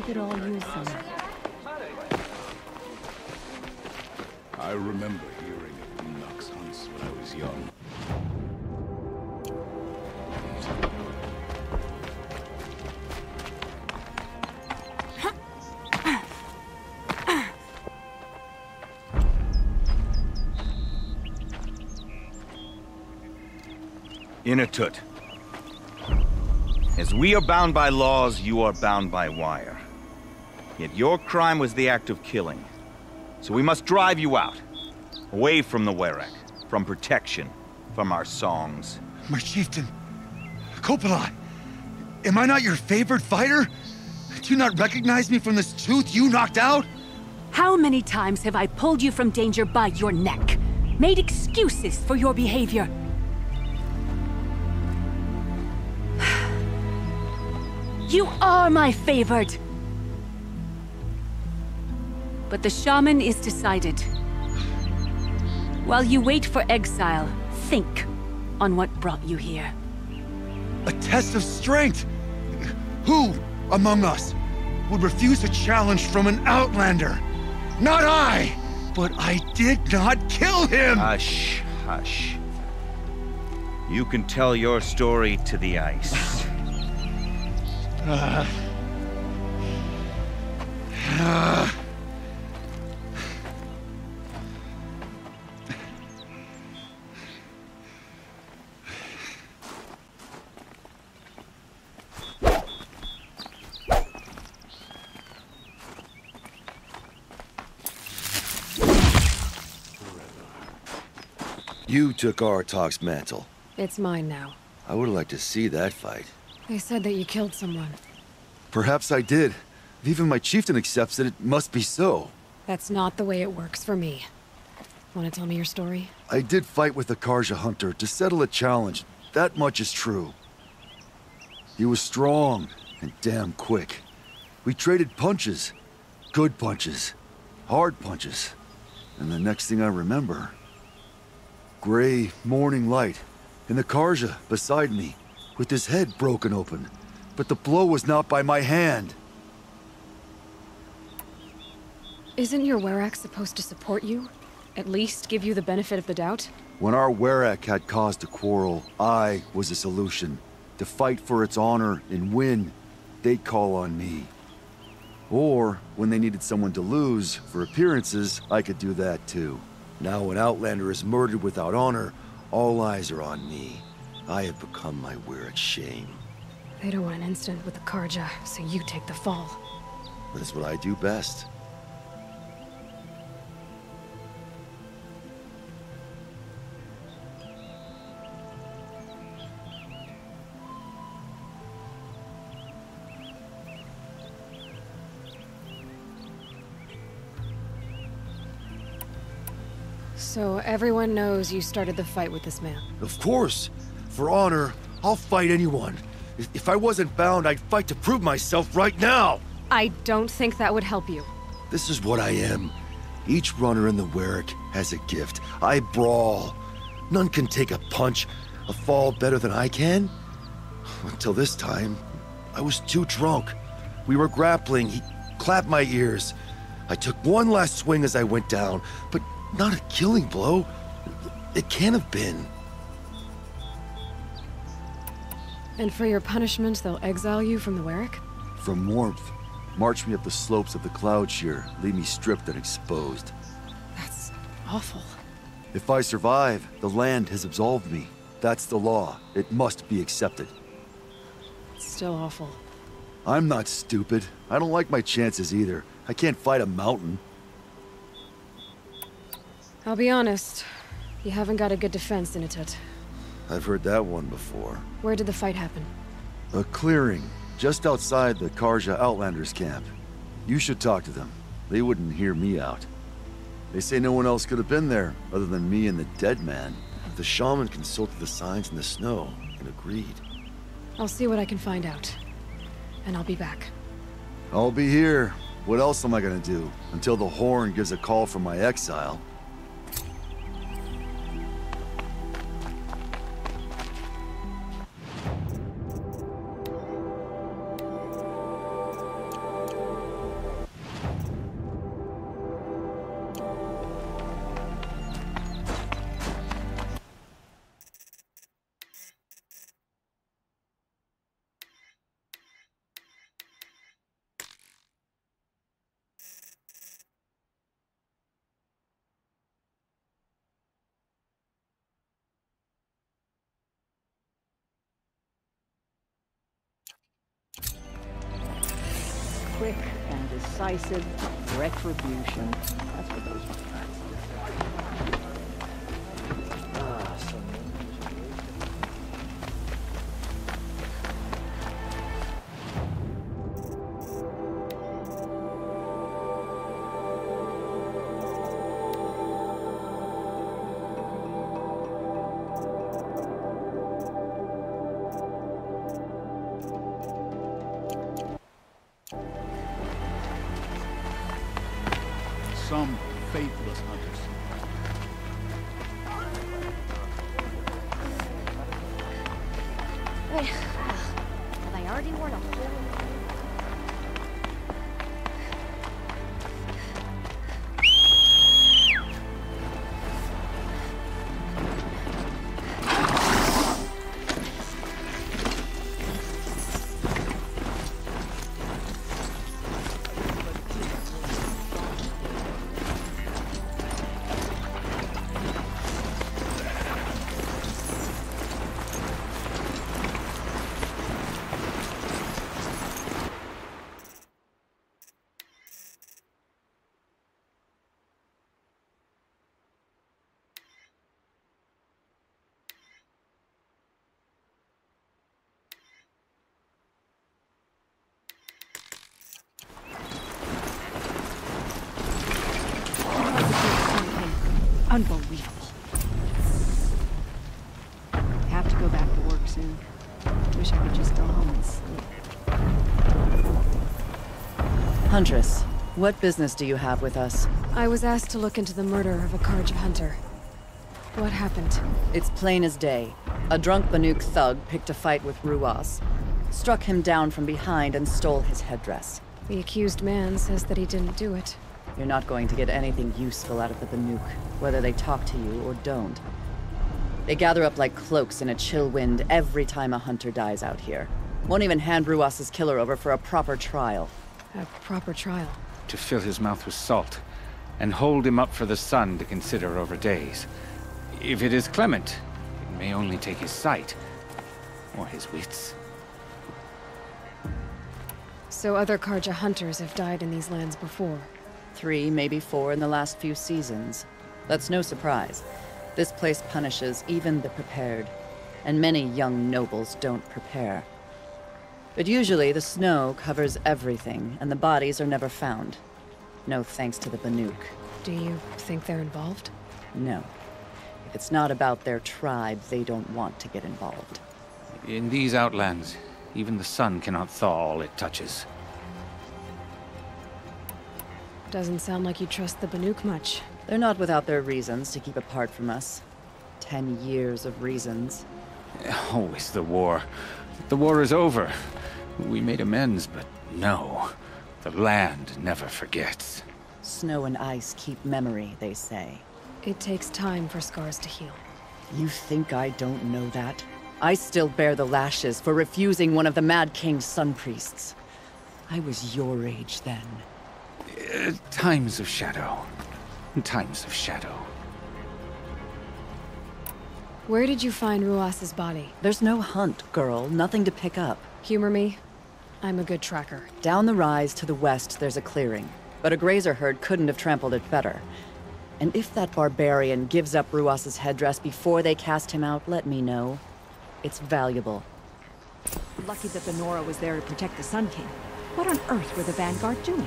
Speaker 9: could all use some.
Speaker 11: I remember hearing of Enoch's hunts when I was young.
Speaker 12: Inatut. As we are bound by laws, you are bound by wire. Yet your crime was the act of killing. So we must drive you out. Away from the Werak. From protection. From our songs.
Speaker 13: My chieftain. Kopala. Am I not your favorite fighter? Do you not recognize me from this tooth you knocked out?
Speaker 9: How many times have I pulled you from danger by your neck? Made excuses for your behavior? You are my favored! But the shaman is decided. While you wait for exile, think on what brought you here.
Speaker 13: A test of strength! Who among us would refuse a challenge from an outlander? Not I! But I did not kill him!
Speaker 12: Hush, hush. You can tell your story to the ice.
Speaker 14: You took Aratak's mantle.
Speaker 4: It's mine now.
Speaker 14: I would like to see that fight.
Speaker 4: They said that you killed someone.
Speaker 14: Perhaps I did. If even my chieftain accepts it, it must be so.
Speaker 4: That's not the way it works for me. Want to tell me your story?
Speaker 14: I did fight with the Karja hunter to settle a challenge. That much is true. He was strong and damn quick. We traded punches. Good punches. Hard punches. And the next thing I remember... gray morning light, and the Karja beside me, with his head broken open. But the blow was not by my hand.
Speaker 4: Isn't your Werak supposed to support you? At least give you the benefit of the doubt?
Speaker 14: When our Werak had caused a quarrel, I was a solution. To fight for its honor and win, they'd call on me. Or, when they needed someone to lose, for appearances, I could do that too. Now when Outlander is murdered without honor, all eyes are on me. I have become my Werak's shame.
Speaker 4: They don't want an incident with the Karja, so you take the fall.
Speaker 14: That's what I do best.
Speaker 4: So everyone knows you started the fight with this man?
Speaker 14: Of course! For honor, I'll fight anyone. If I wasn't bound, I'd fight to prove myself right now!
Speaker 4: I don't think that would help you.
Speaker 14: This is what I am. Each runner in the Werak has a gift. I brawl. None can take a punch, a fall better than I can. Until this time, I was too drunk. We were grappling, he clapped my ears. I took one last swing as I went down, but not a killing blow. It can't have been.
Speaker 4: And for your punishment, they'll exile you from the Werak?
Speaker 14: From warmth. March me up the slopes of the cloud shear, leave me stripped and exposed.
Speaker 4: That's awful.
Speaker 14: If I survive, the land has absolved me. That's the law. It must be accepted.
Speaker 4: It's still awful.
Speaker 14: I'm not stupid. I don't like my chances either. I can't fight a mountain.
Speaker 4: I'll be honest. You haven't got a good defense, Inatut.
Speaker 14: I've heard that one before.
Speaker 4: Where did the fight happen?
Speaker 14: A clearing, just outside the Karja Outlanders camp. You should talk to them. They wouldn't hear me out. They say no one else could have been there, other than me and the dead man. The shaman consulted the signs in the snow, and agreed.
Speaker 4: I'll see what I can find out. And I'll be back.
Speaker 14: I'll be here. What else am I gonna do? Until the Horn gives a call from my exile.
Speaker 15: decisive retribution. That's what those are.
Speaker 11: Some faithless hunters.
Speaker 8: Wait, have I already worn a whole...
Speaker 9: Unbelievable. Have to go back to work soon. Wish I could just go home and sleep.
Speaker 16: Huntress, what business do you have with us?
Speaker 4: I was asked to look into the murder of a Karja hunter. What happened?
Speaker 16: It's plain as day. A drunk Banuk thug picked a fight with Ruas, struck him down from behind and stole his headdress.
Speaker 4: The accused man says that he didn't do it.
Speaker 16: You're not going to get anything useful out of the Banuk, whether they talk to you or don't. They gather up like cloaks in a chill wind every time a hunter dies out here. Won't even hand Ruas's killer over for a proper trial.
Speaker 4: A proper trial?
Speaker 17: To fill his mouth with salt, and hold him up for the sun to consider over days. If it is clement, it may only take his sight, or his wits.
Speaker 4: So other Karja hunters have died in these lands before?
Speaker 16: 3, maybe 4 in the last few seasons. That's no surprise. This place punishes even the prepared, and many young nobles don't prepare. But usually the snow covers everything, and the bodies are never found. No thanks to the Banuk.
Speaker 4: Do you think they're involved?
Speaker 16: No. If it's not about their tribe, they don't want to get involved.
Speaker 17: In these outlands, even the sun cannot thaw all it touches.
Speaker 4: Doesn't sound like you trust the Banuk much.
Speaker 16: They're not without their reasons to keep apart from us. 10 years of reasons.
Speaker 17: Always the war. The war is over. We made amends, but no. The land never forgets.
Speaker 16: Snow and ice keep memory, they say.
Speaker 4: It takes time for scars to heal.
Speaker 16: You think I don't know that? I still bear the lashes for refusing one of the Mad King's sun priests. I was your age then.
Speaker 17: Times of shadow. Times of shadow.
Speaker 4: Where did you find Ruas's body?
Speaker 16: There's no hunt, girl. Nothing to pick up.
Speaker 4: Humor me. I'm a good tracker.
Speaker 16: Down the rise to the west, there's a clearing. But a grazer herd couldn't have trampled it better. And if that barbarian gives up Ruas's headdress before they cast him out, let me know. It's valuable.
Speaker 9: Lucky that the Nora was there to protect the Sun King. What on earth were the Vanguard doing?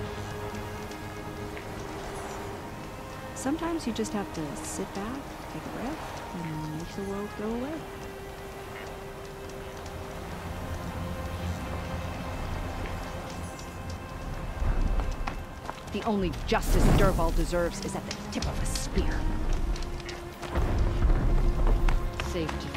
Speaker 9: Sometimes you just have to sit back, take a breath, and make the world go away. The only justice Dervahl deserves is at the tip of a spear. Safety.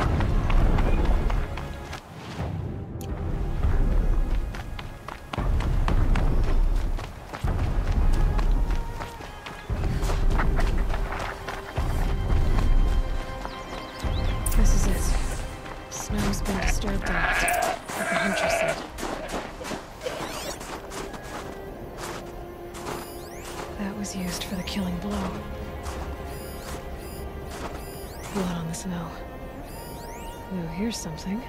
Speaker 4: This is it. Snow's been disturbed a lot, like the hunter said. That was used for the killing blow. Blood on the snow. Oh, here's something.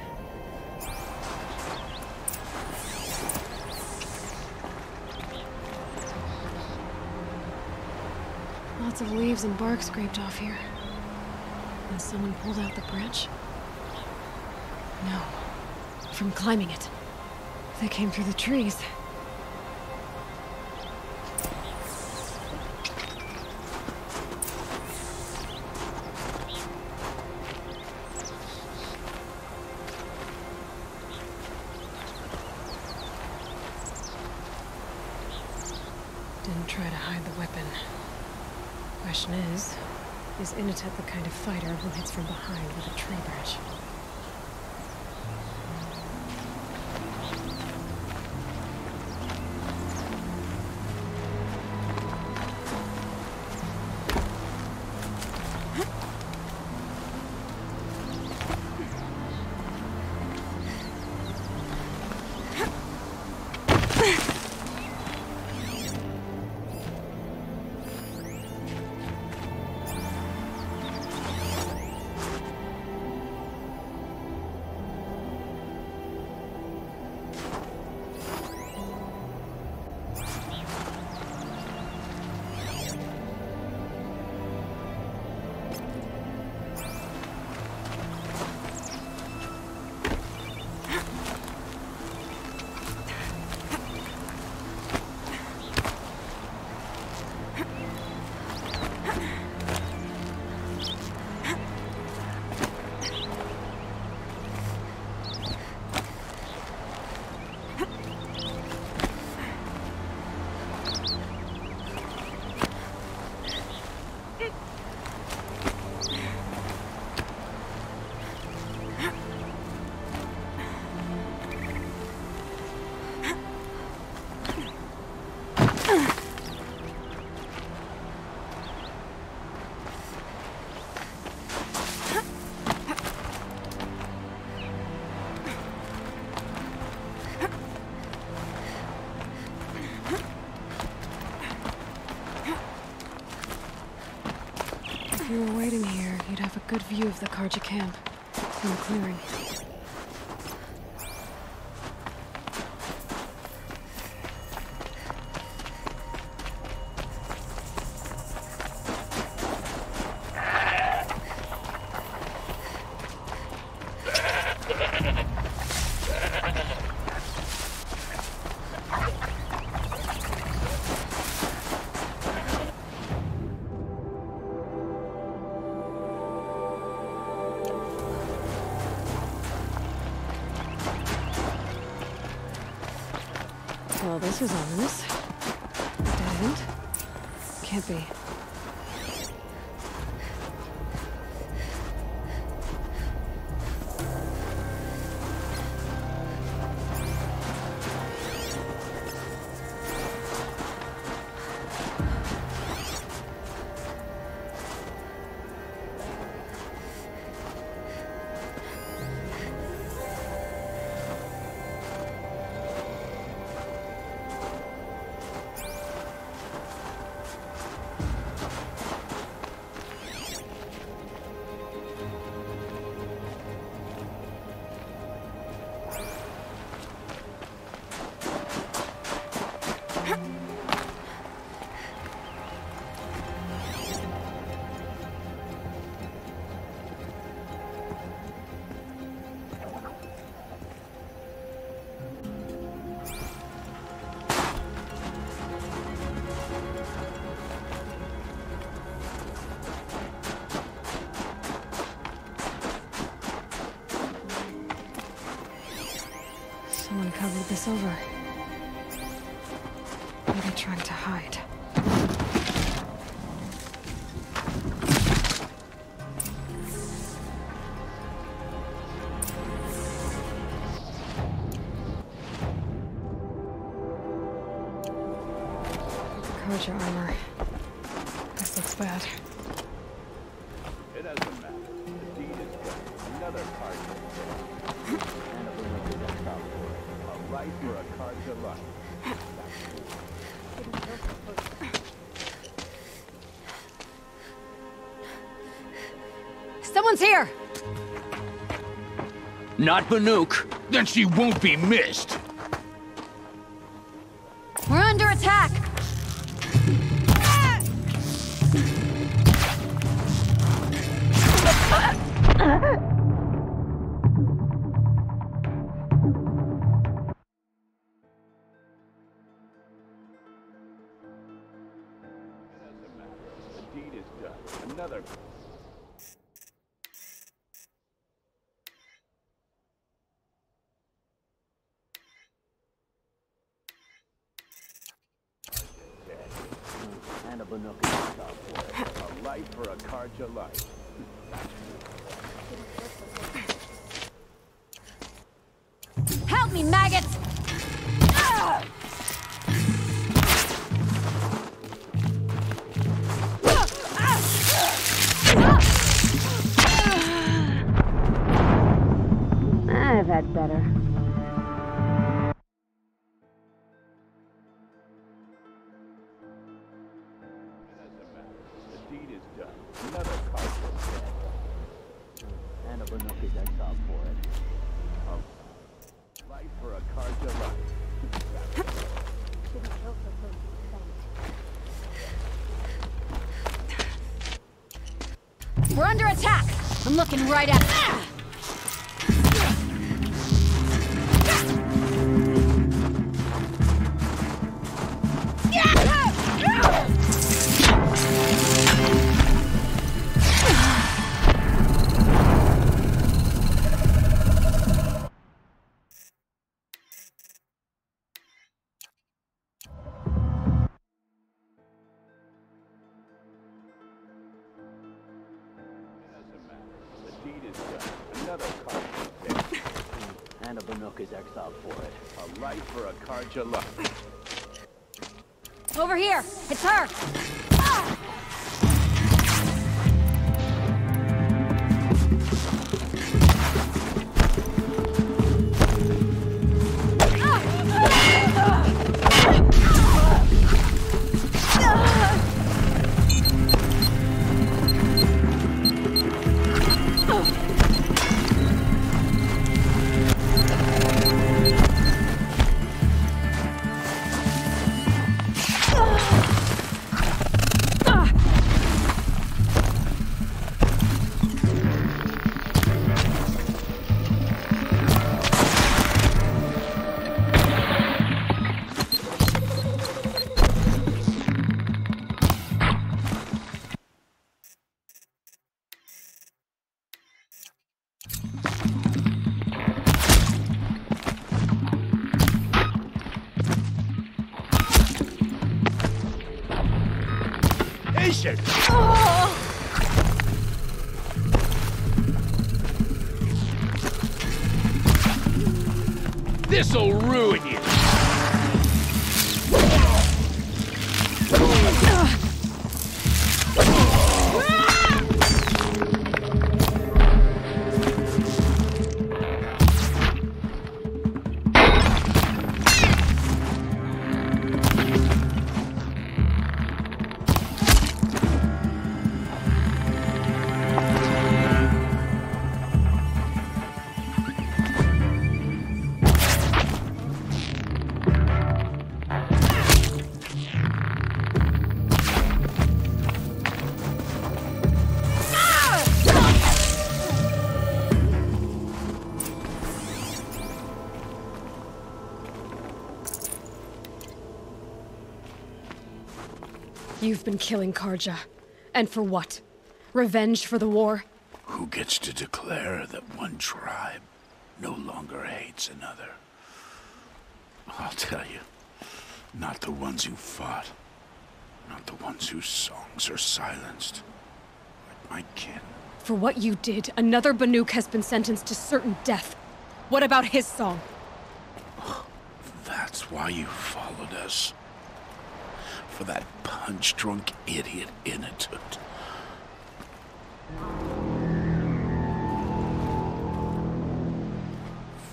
Speaker 4: Lots of leaves and bark scraped off here. And someone pulled out the branch? No. From climbing it. They came through the trees. Didn't try to hide the weapon. Question is Inatet the kind of fighter who hits from behind with a tree branch? If you were waiting here, you'd have a good view of the Karja camp from the clearing. Well, this is ominous. Dead end? Can't be. Someone covered this over. Maybe trying to hide. Karja armor. This looks bad.
Speaker 11: It doesn't matter. The deed is done. Another Karja. And a little account for it. A right for a Karja life.
Speaker 8: Someone's here!
Speaker 11: Not Banuk. Then she won't be missed.
Speaker 8: We're under attack!
Speaker 11: for a Karja life.
Speaker 8: Help me, maggots!
Speaker 9: I've had better.
Speaker 11: The deed is done. Another Karja is dead. And a Banuki is exiled for it. Life for a Karja life.
Speaker 8: We're under attack! I'm looking right at it.
Speaker 11: Another Karja is dead. And a Banuk is exiled for it. A life for a Karja life.
Speaker 8: Over here! It's her!
Speaker 11: This'll ruin you!
Speaker 4: You've been killing Karja. And for what? Revenge for the war?
Speaker 18: Who gets to declare that one tribe no longer hates another? I'll tell you, not the ones who fought, not the ones whose songs are silenced, but my kin.
Speaker 4: For what you did, another Banuk has been sentenced to certain death. What about his song?
Speaker 18: That's why you followed us. For that punch-drunk idiot Inatut.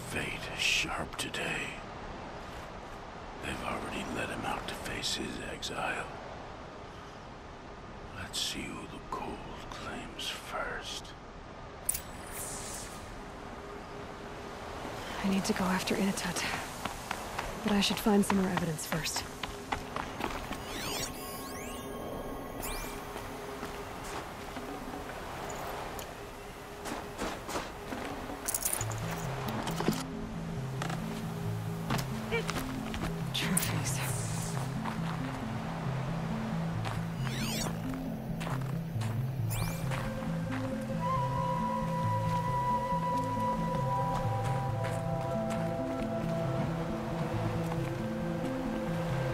Speaker 18: Fate is sharp today. They've already let him out to face his exile. Let's see who the cold claims first.
Speaker 4: I need to go after Inatut. But I should find some more evidence first. Trophies.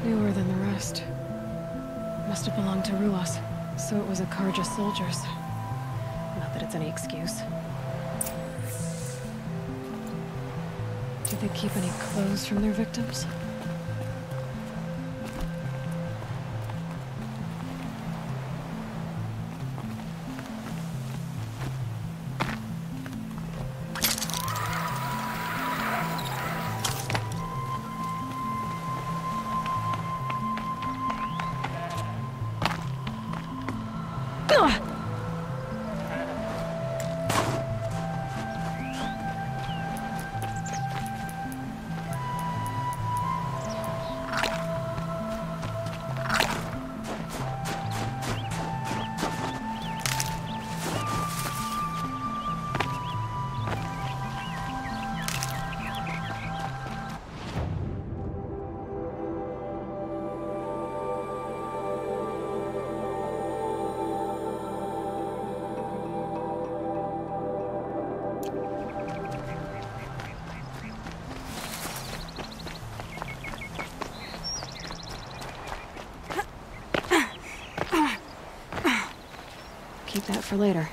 Speaker 4: Newer than the rest. Must have belonged to Ruas. So it was a Karja soldiers. Not that it's any excuse. Did they keep any clothes from their victims? Keep that for later.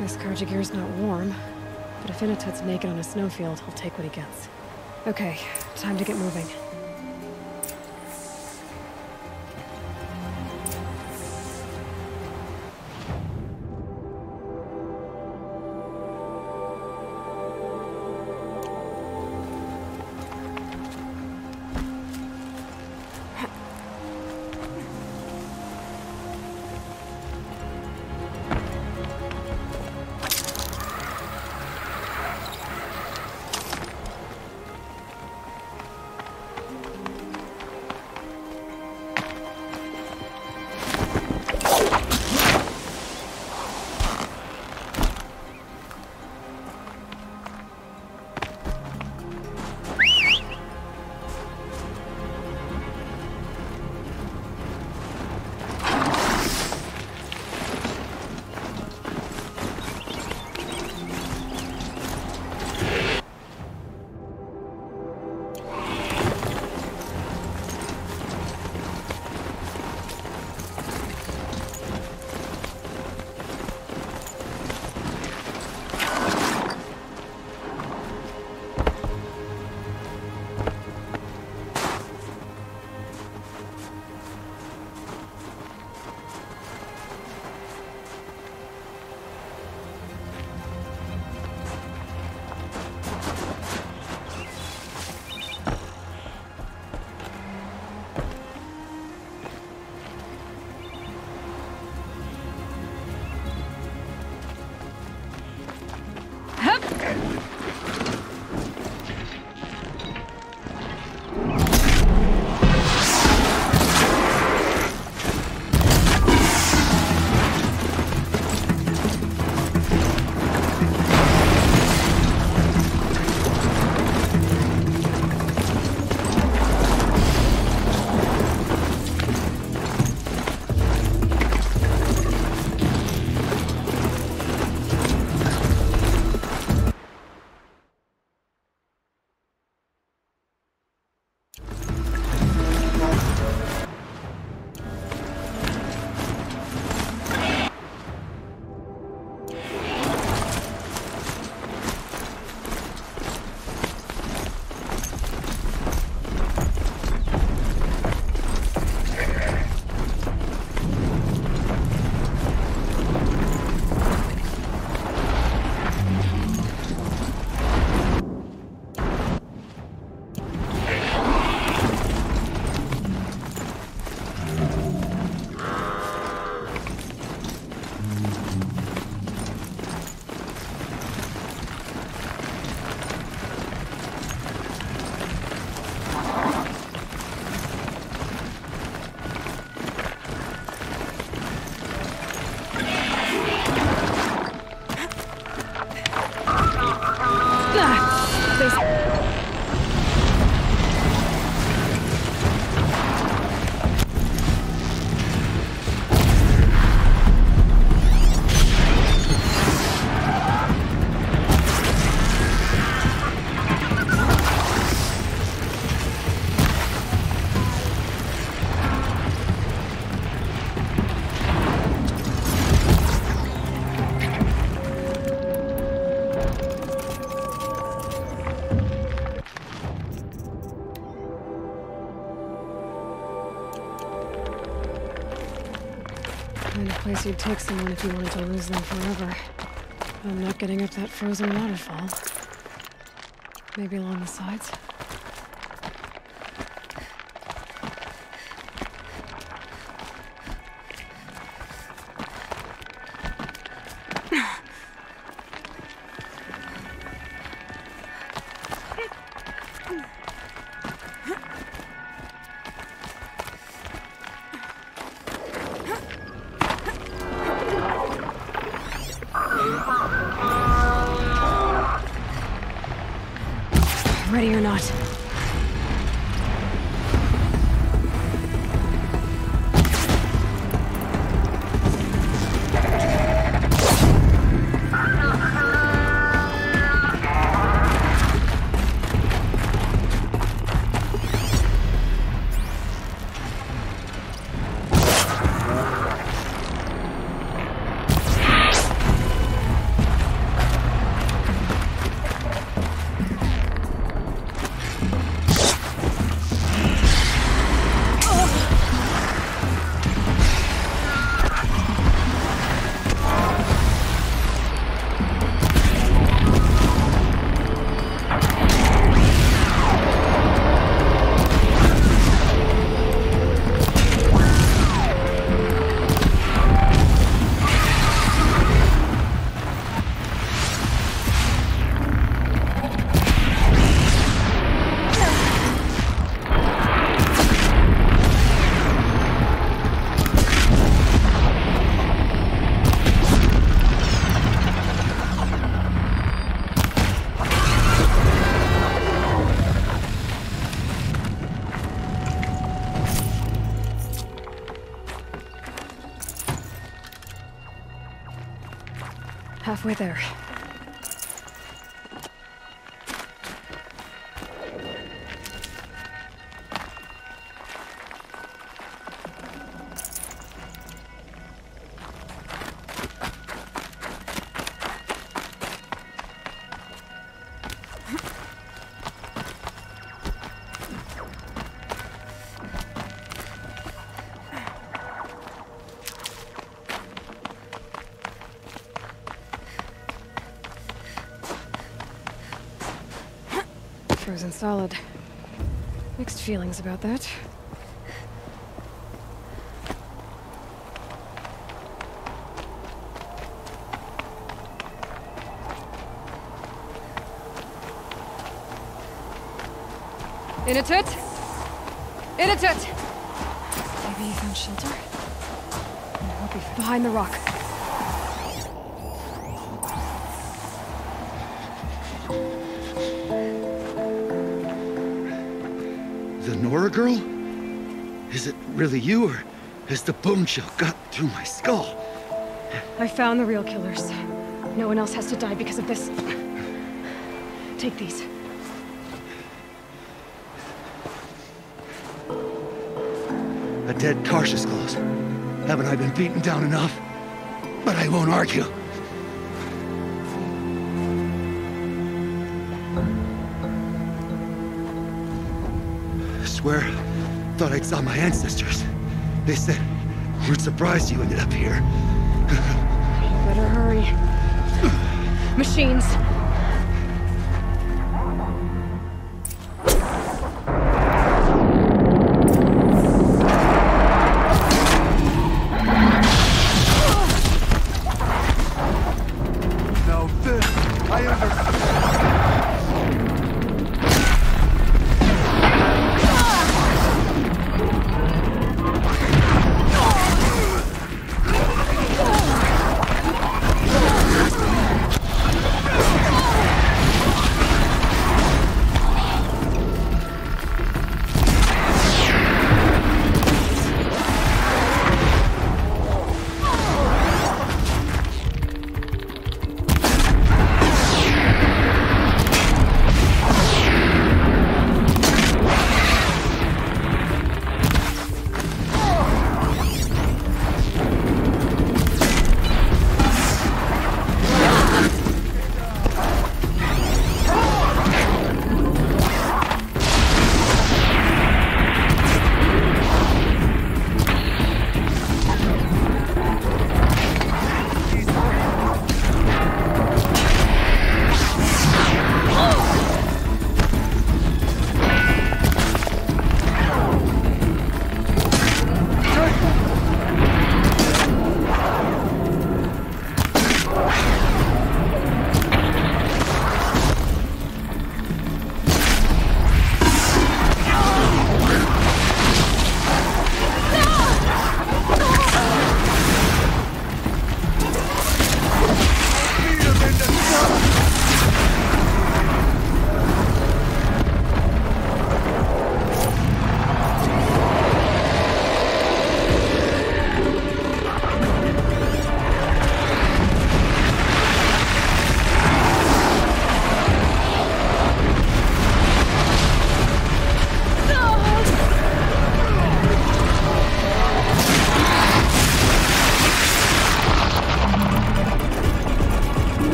Speaker 4: This Karjagir's not warm, but if Inatut's naked on a snowfield, he'll take what he gets. Okay, time to get moving. kind of place you'd take someone if you wanted to lose them forever. I'm not getting up that frozen waterfall. Maybe along the sides? Ready or not. Halfway there. Frozen solid. Mixed feelings about that. In a tut! In a tut! Maybe he found shelter? He'll be behind the rock.
Speaker 13: The Nora girl? Is it really you, or has the bone shell got through my skull?
Speaker 4: I found the real killers. No one else has to die because of this. Take these.
Speaker 13: A dead Karsh's clothes. Haven't I been beaten down enough? But I won't argue. I swear, thought I saw my ancestors. They said, we're surprised you ended up here.
Speaker 4: Better hurry. Machines.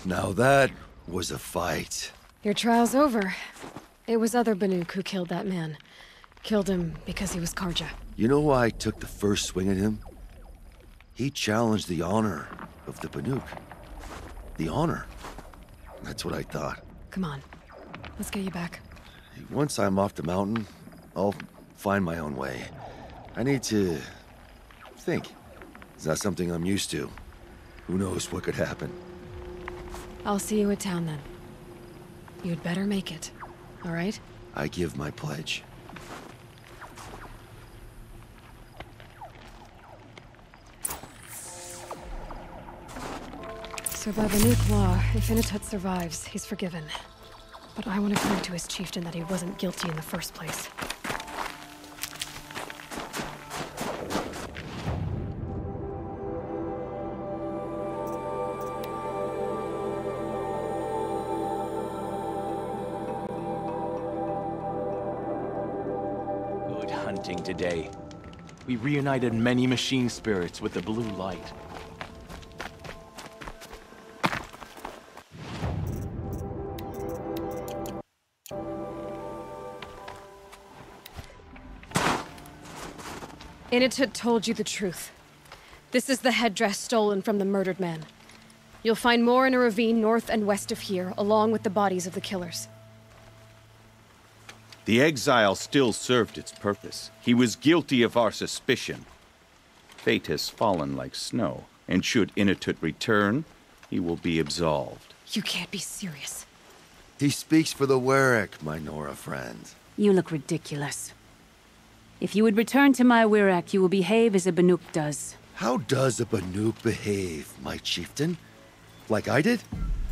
Speaker 14: Now that was a fight.
Speaker 4: Your trial's over. It was other Banuk who killed that man. Killed him because he was Karja.
Speaker 14: You know why I took the first swing at him? He challenged the honor of the Banuk. The honor. That's what I thought.
Speaker 4: Come on. Let's get you back.
Speaker 14: Once I'm off the mountain, I'll find my own way. I need to... think. It's not something I'm used to. Who knows what could happen?
Speaker 4: I'll see you at town then. You'd better make it. All right?
Speaker 14: I give my pledge.
Speaker 4: So by Banuk law, if Inatut survives, he's forgiven. But I want to prove to his chieftain that he wasn't guilty in the first place.
Speaker 19: Good hunting today. We reunited many machine spirits with the blue light.
Speaker 4: Inatut told you the truth. This is the headdress stolen from the murdered man. You'll find more in a ravine north and west of here, along with the bodies of the killers.
Speaker 12: The exile still served its purpose. He was guilty of our suspicion. Fate has fallen like snow, and should Inatut return, he will be absolved.
Speaker 4: You can't be serious.
Speaker 14: He speaks for the Warwick, my Nora friend.
Speaker 9: You look ridiculous. If you would return to my Wirak, you will behave as a Banuk does.
Speaker 14: How does a Banuk behave, my chieftain? Like I did?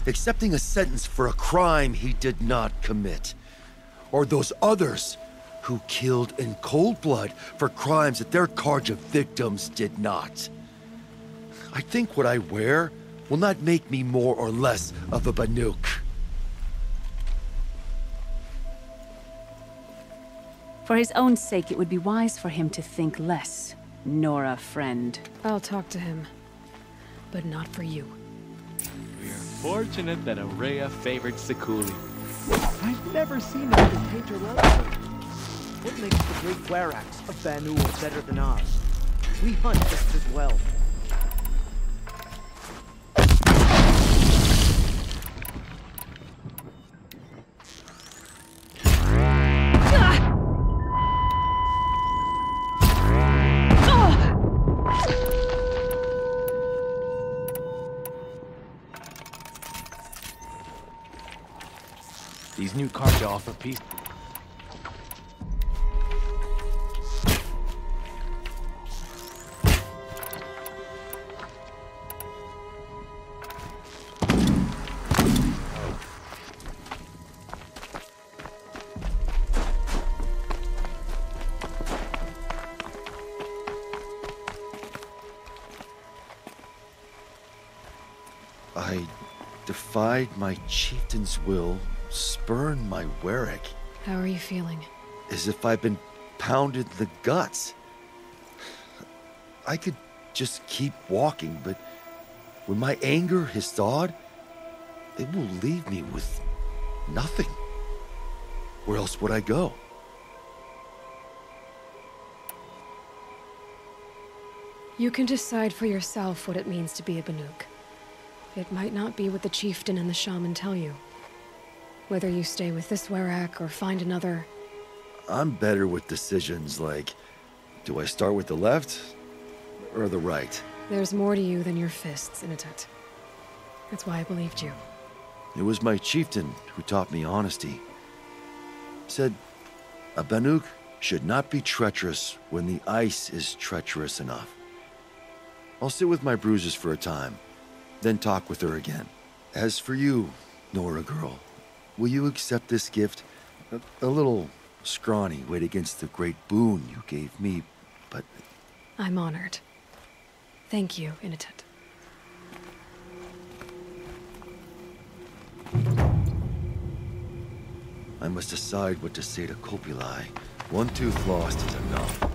Speaker 14: Accepting a sentence for a crime he did not commit. Or those others who killed in cold blood for crimes that their Karja victims did not. I think what I wear will not make me more or less of a Banuk.
Speaker 9: For his own sake, it would be wise for him to think less. Nora, friend.
Speaker 4: I'll talk to him. But not for you.
Speaker 19: We are fortunate that Araya favored Sekuli. I've never seen another painter love her.
Speaker 2: What makes the great Waraks of Banu better than ours? We hunt just as well.
Speaker 19: These new Karja offer peace.
Speaker 14: I defied my chieftain's will, spurned my Warwick.
Speaker 4: How are you feeling?
Speaker 14: As if I've been pounded in the guts. I could just keep walking, but when my anger has thawed, it will leave me with nothing. Where else would I go?
Speaker 4: You can decide for yourself what it means to be a Banuk. It might not be what the chieftain and the shaman tell you. Whether you stay with this Warak or find another...
Speaker 14: I'm better with decisions like, do I start with the left or the right?
Speaker 4: There's more to you than your fists, Inatut. That's why I believed you.
Speaker 14: It was my chieftain who taught me honesty. Said, a Banuk should not be treacherous when the ice is treacherous enough. I'll sit with my bruises for a time, then talk with her again. As for you, Nora girl, will you accept this gift? A little scrawny weighed against the great boon you gave me, but...
Speaker 4: I'm honored. Thank you, Inatut.
Speaker 14: I must decide what to say to Kopilai. One tooth lost is enough.